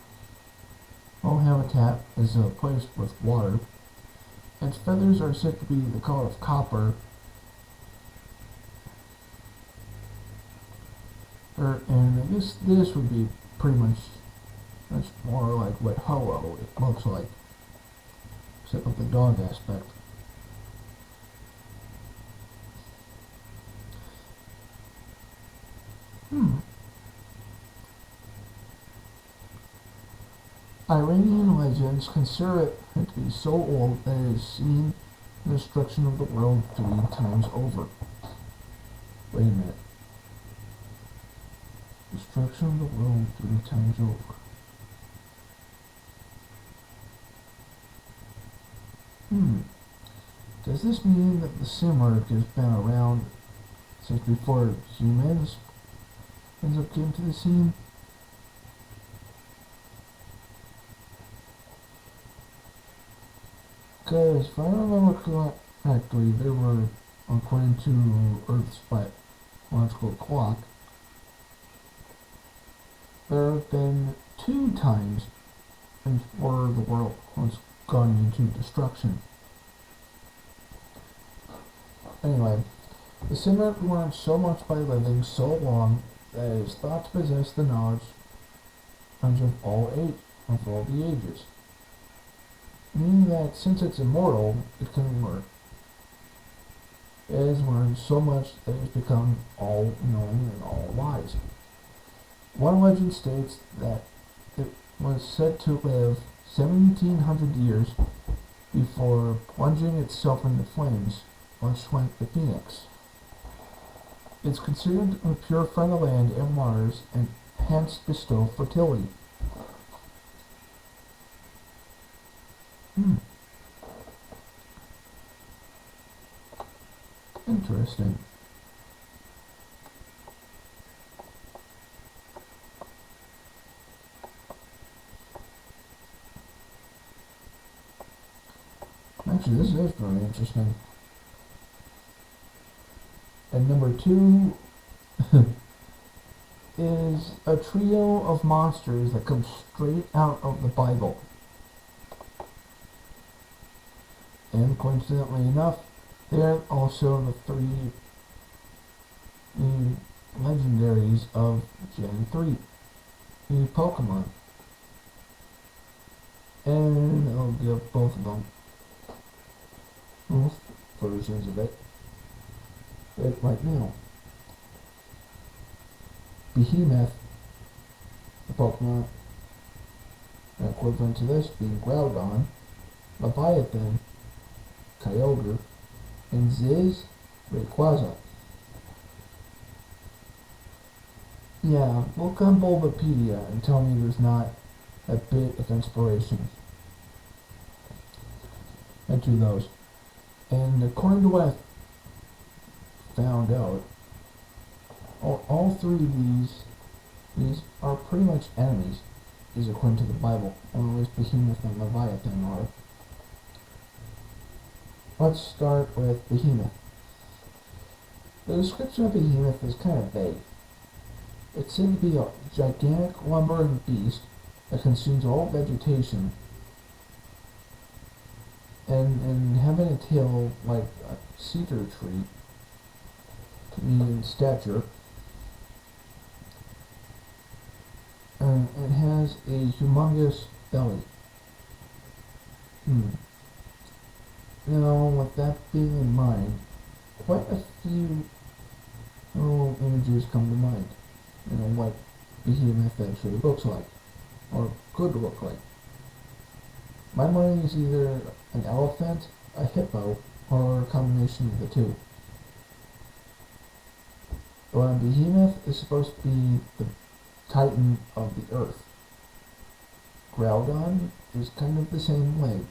habitat is a place with water. Its feathers are said to be the color of copper. And I guess this would be pretty much more like what Ho-Oh it looks like, except with the dog aspect. Iranian legends consider it to be so old that it has seen the destruction of the world 3 times over. Wait a minute. Destruction of the world 3 times over. Does this mean that the Simurgh has been around since before humans came to the scene? Because if I remember correctly, there were, according to Earth's biological clock, there have been 2 times before the world was gone into destruction. Anyway, the Simurgh learned so much by living so long that it is thought to possess the knowledge of all the ages. Meaning that since it's immortal, it can learn. It has learned so much that it has become all-knowing and all-wise. One legend states that it was said to live 1,700 years before plunging itself into flames, much like the phoenix. It's considered to purify the land and waters and hence bestow fertility. Interesting. Actually, this is very interesting. And number 2 is a trio of monsters that come straight out of the Bible. And coincidentally enough, they are also the 3 legendaries of Gen 3, the Pokemon. And I'll give both of them, both versions of it right now. Behemoth, the Pokemon equivalent to this being Groudon, Leviathan, Kyogre, and Ziz, Rayquaza. Yeah, look on Bulbapedia and tell me there's not a bit of inspiration into those. And according to what I found out, all 3 of these are pretty much enemies, is according to the Bible, or at least Behemoth and Leviathan are. Let's start with Behemoth. The description of behemoth is kind of vague. It seemed to be a gigantic lumbering beast that consumes all vegetation and having a tail like a cedar tree in stature. It has a humongous belly. Now, with that being in mind, quite a few images come to mind. What behemoth actually looks like, or could look like. My mind is either an elephant, a hippo, or a combination of the two. But a behemoth is supposed to be the titan of the earth. Groudon is kind of the same way.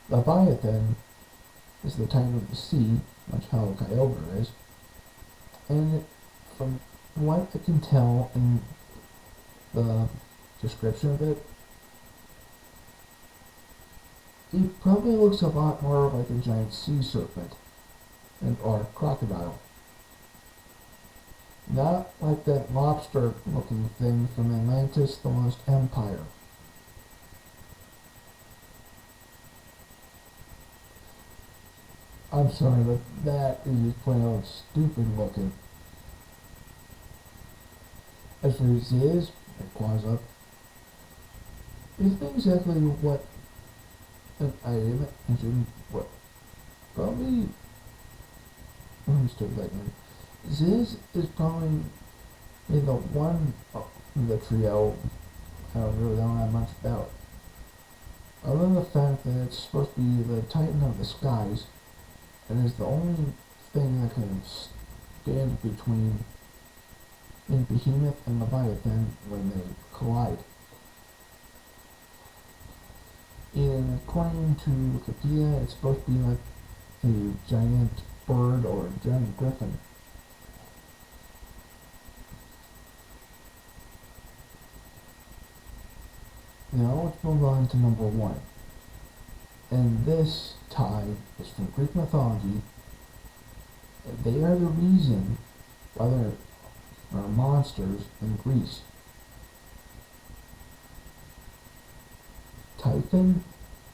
Leviathan is the titan of the sea, much how Kyogre is. And from what I can tell in the description of it, it probably looks a lot more like a giant sea serpent or crocodile. Not like that lobster-looking thing from Atlantis, the Lost Empire. I'm sorry, but that is just plain old stupid looking. As for Ziz, Quasar, isn't exactly what I mentioned, what probably understood lightning. Ziz is probably the one in the trio I really don't have much about. Other than the fact that it's supposed to be the Titan of the skies, and is the only thing that can stand between Behemoth and Leviathan when they collide. According to Wikipedia, it's supposed to be like a giant bird or a giant griffin. Now let's move on to number 1. And this tie is from Greek mythology. They are the reason why there are monsters in Greece. Typhon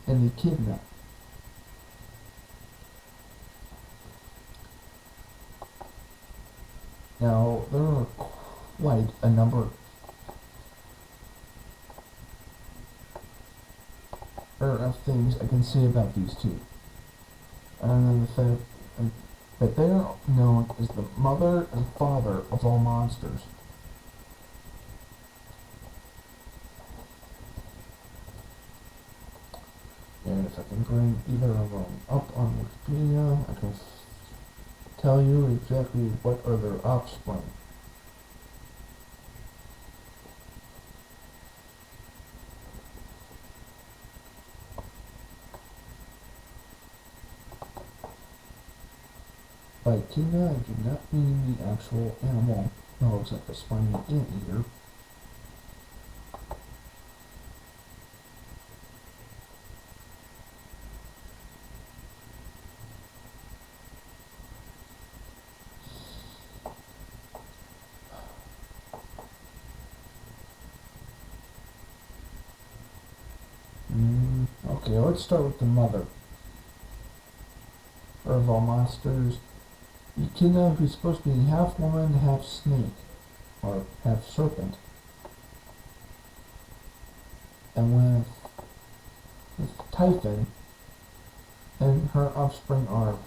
and Echidna. Now, there are quite a number of things I can say about these two. And the fact that they are known as the mother and father of all monsters. And if I can bring either of them up on Wikipedia, I can tell you exactly what are their offspring. By echidna, I do not mean the actual animal that looks like a spiny anteater. Okay, let's start with the mother of all monsters. Echidna, who's supposed to be half woman, half snake, or half serpent. And with Typhon, and her offspring are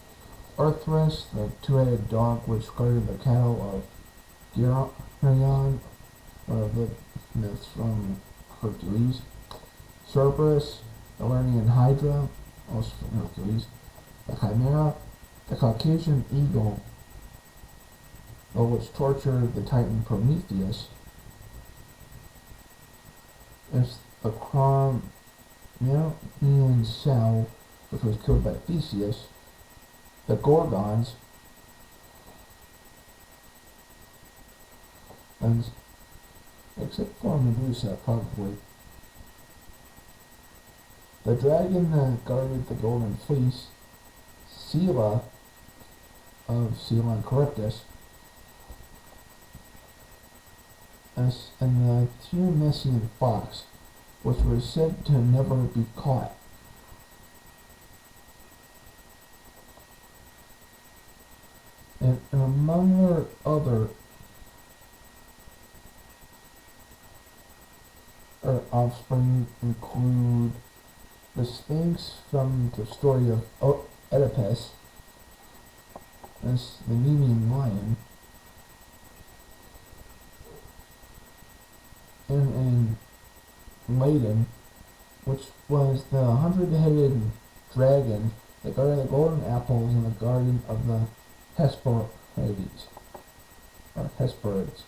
Arthurus, the two-headed dog which guarded the cattle of Geryon, the myths from Hercules, Cerberus, the Lernaean Hydra, also from Hercules, the Chimera, the Caucasian eagle, which tortured the Titan Prometheus, is the Cromanian sow, which was killed by Theseus, the Gorgons, and except for Medusa, probably. The dragon that guarded the Golden Fleece, Scylla, of Ceylon Charybdis, and the Tiramissian fox, which was said to never be caught. And among their other offspring include the Sphinx from the story of Oedipus, as the Nemean lion, and Ladon, which was the 100-headed dragon that guarded the golden apples in the garden of the Hesperides, or Hesperids.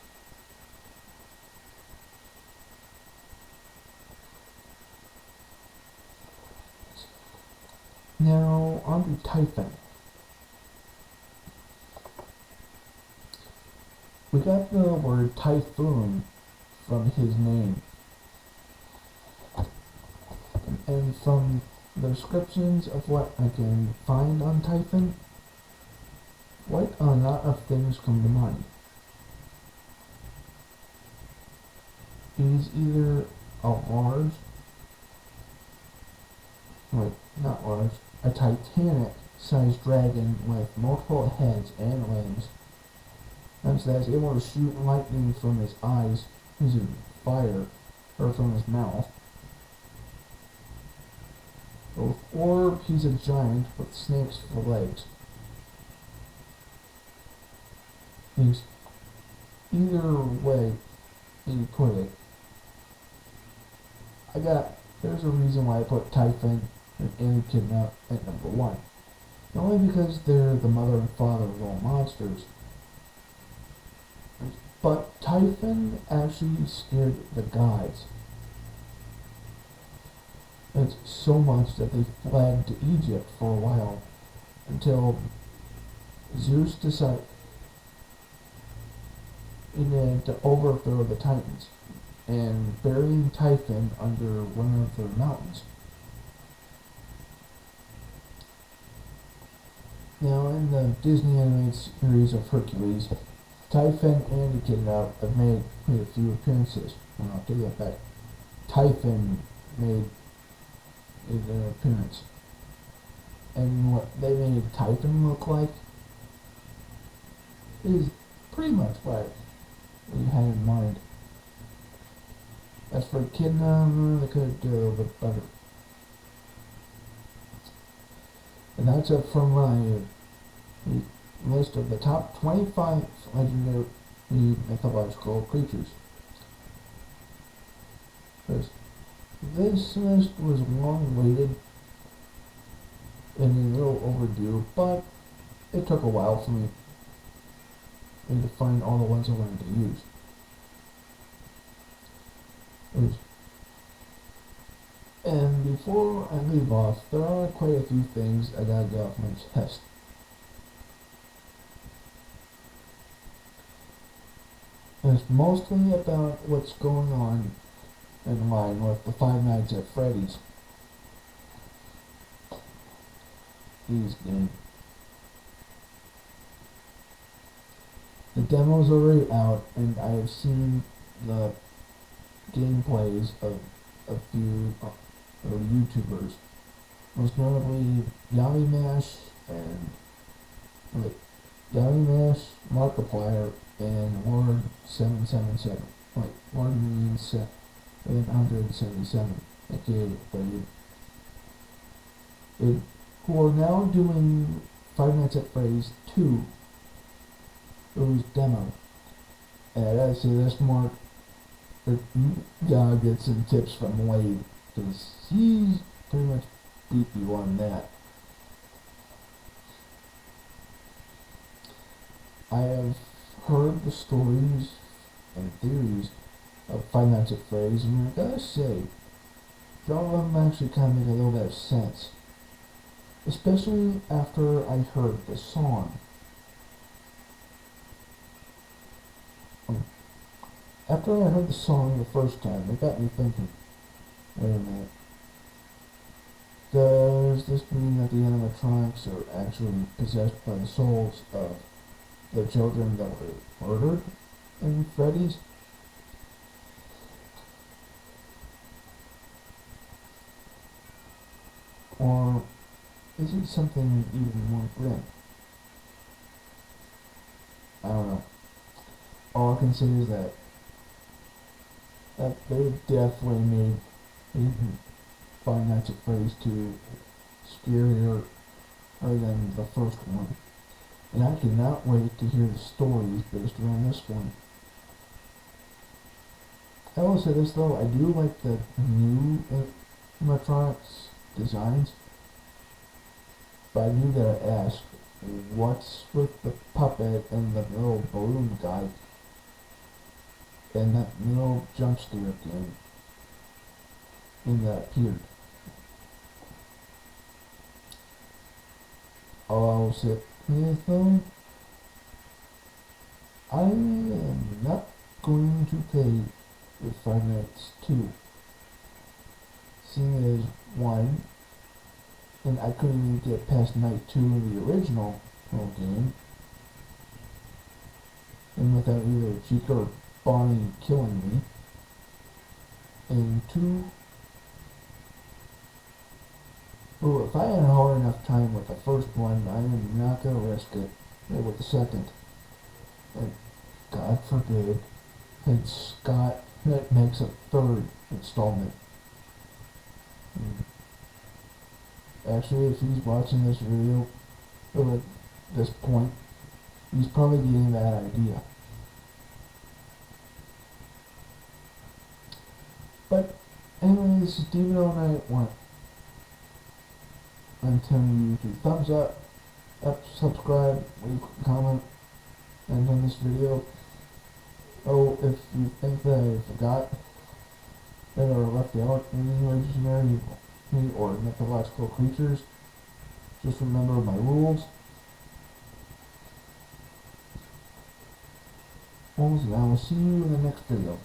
Now, on to Typhon. We got the word typhoon from his name, and from the descriptions of what I can find on Typhon, quite a lot of things come to mind. He's either a large, not large, a titanic-sized dragon with multiple heads and limbs, and that is able to shoot lightning from his eyes using fire, or from his mouth. Or he's a giant with snakes for legs. He's either way you put it. There's a reason why I put Typhon and Echidna at number 1. Not only because they're the mother and father of all monsters, but Typhon actually scared the gods. It's so much that they fled to Egypt for a while, until Zeus decided to overthrow the Titans, and burying Typhon under one of their mountains. Now, in the Disney animated series of Hercules, Typhon and Echidna have made a few appearances. Well, I'll take that back. Typhon made an appearance. And what they made Typhon look like is pretty much what we had in mind. As for Echidna, they could do a little bit better. And that's it from my list of the top 25 legendary mythological creatures. This list was long-awaited and a little overdue, but it took a while for me to find all the ones I wanted to use. And before I leave off, there are quite a few things I gotta get off my chest. It's mostly about what's going on in line with the Five Nights at Freddy's game. The demo's already out, and I have seen the gameplays of a few YouTubers, most notably Yummy and Markiplier, and Lord 777. Lord means 777, aka Blade. Who are now doing Five Nights at Freddy's 2, whose demo. And I say this Mark gotta get some tips from Wade, because he's pretty much beat you on that. I have heard the stories and theories of Five Nights at Freddy's, and I gotta say, some of them actually kind of make a little bit of sense. Especially after I heard the song. After I heard the song the first time, it got me thinking, wait a minute. Does this mean that the animatronics are actually possessed by the souls of the children that were murdered in Freddy's? Or is it something even more grim? I don't know. All I can say is that they definitely made Five Nights at Freddy's 2 scarier than the first one. And I cannot wait to hear the stories based around this one. I will say this though, I do like the new animatronics designs, but I do gotta ask, what's with the puppet and the little balloon guy and that little jump scare thing that appeared? All I will say is though, I am not going to pay for Five Nights 2, seeing as one, and I couldn't even get past night 2 in the original game, and without either Chica or Bonnie killing me, and two, well, if I had a hard enough time with the first one, I am not going to risk it with the second. And God forbid, and Scott makes a third installment. Actually, if he's watching this video at this point, he's probably getting that idea. But anyway, this is David All Night One. I'm telling you to thumbs up, subscribe, leave a comment, and on this video. Oh, if you think that I forgot that or left out any legendary or mythological creatures, just remember my rules. And I will see you in the next video.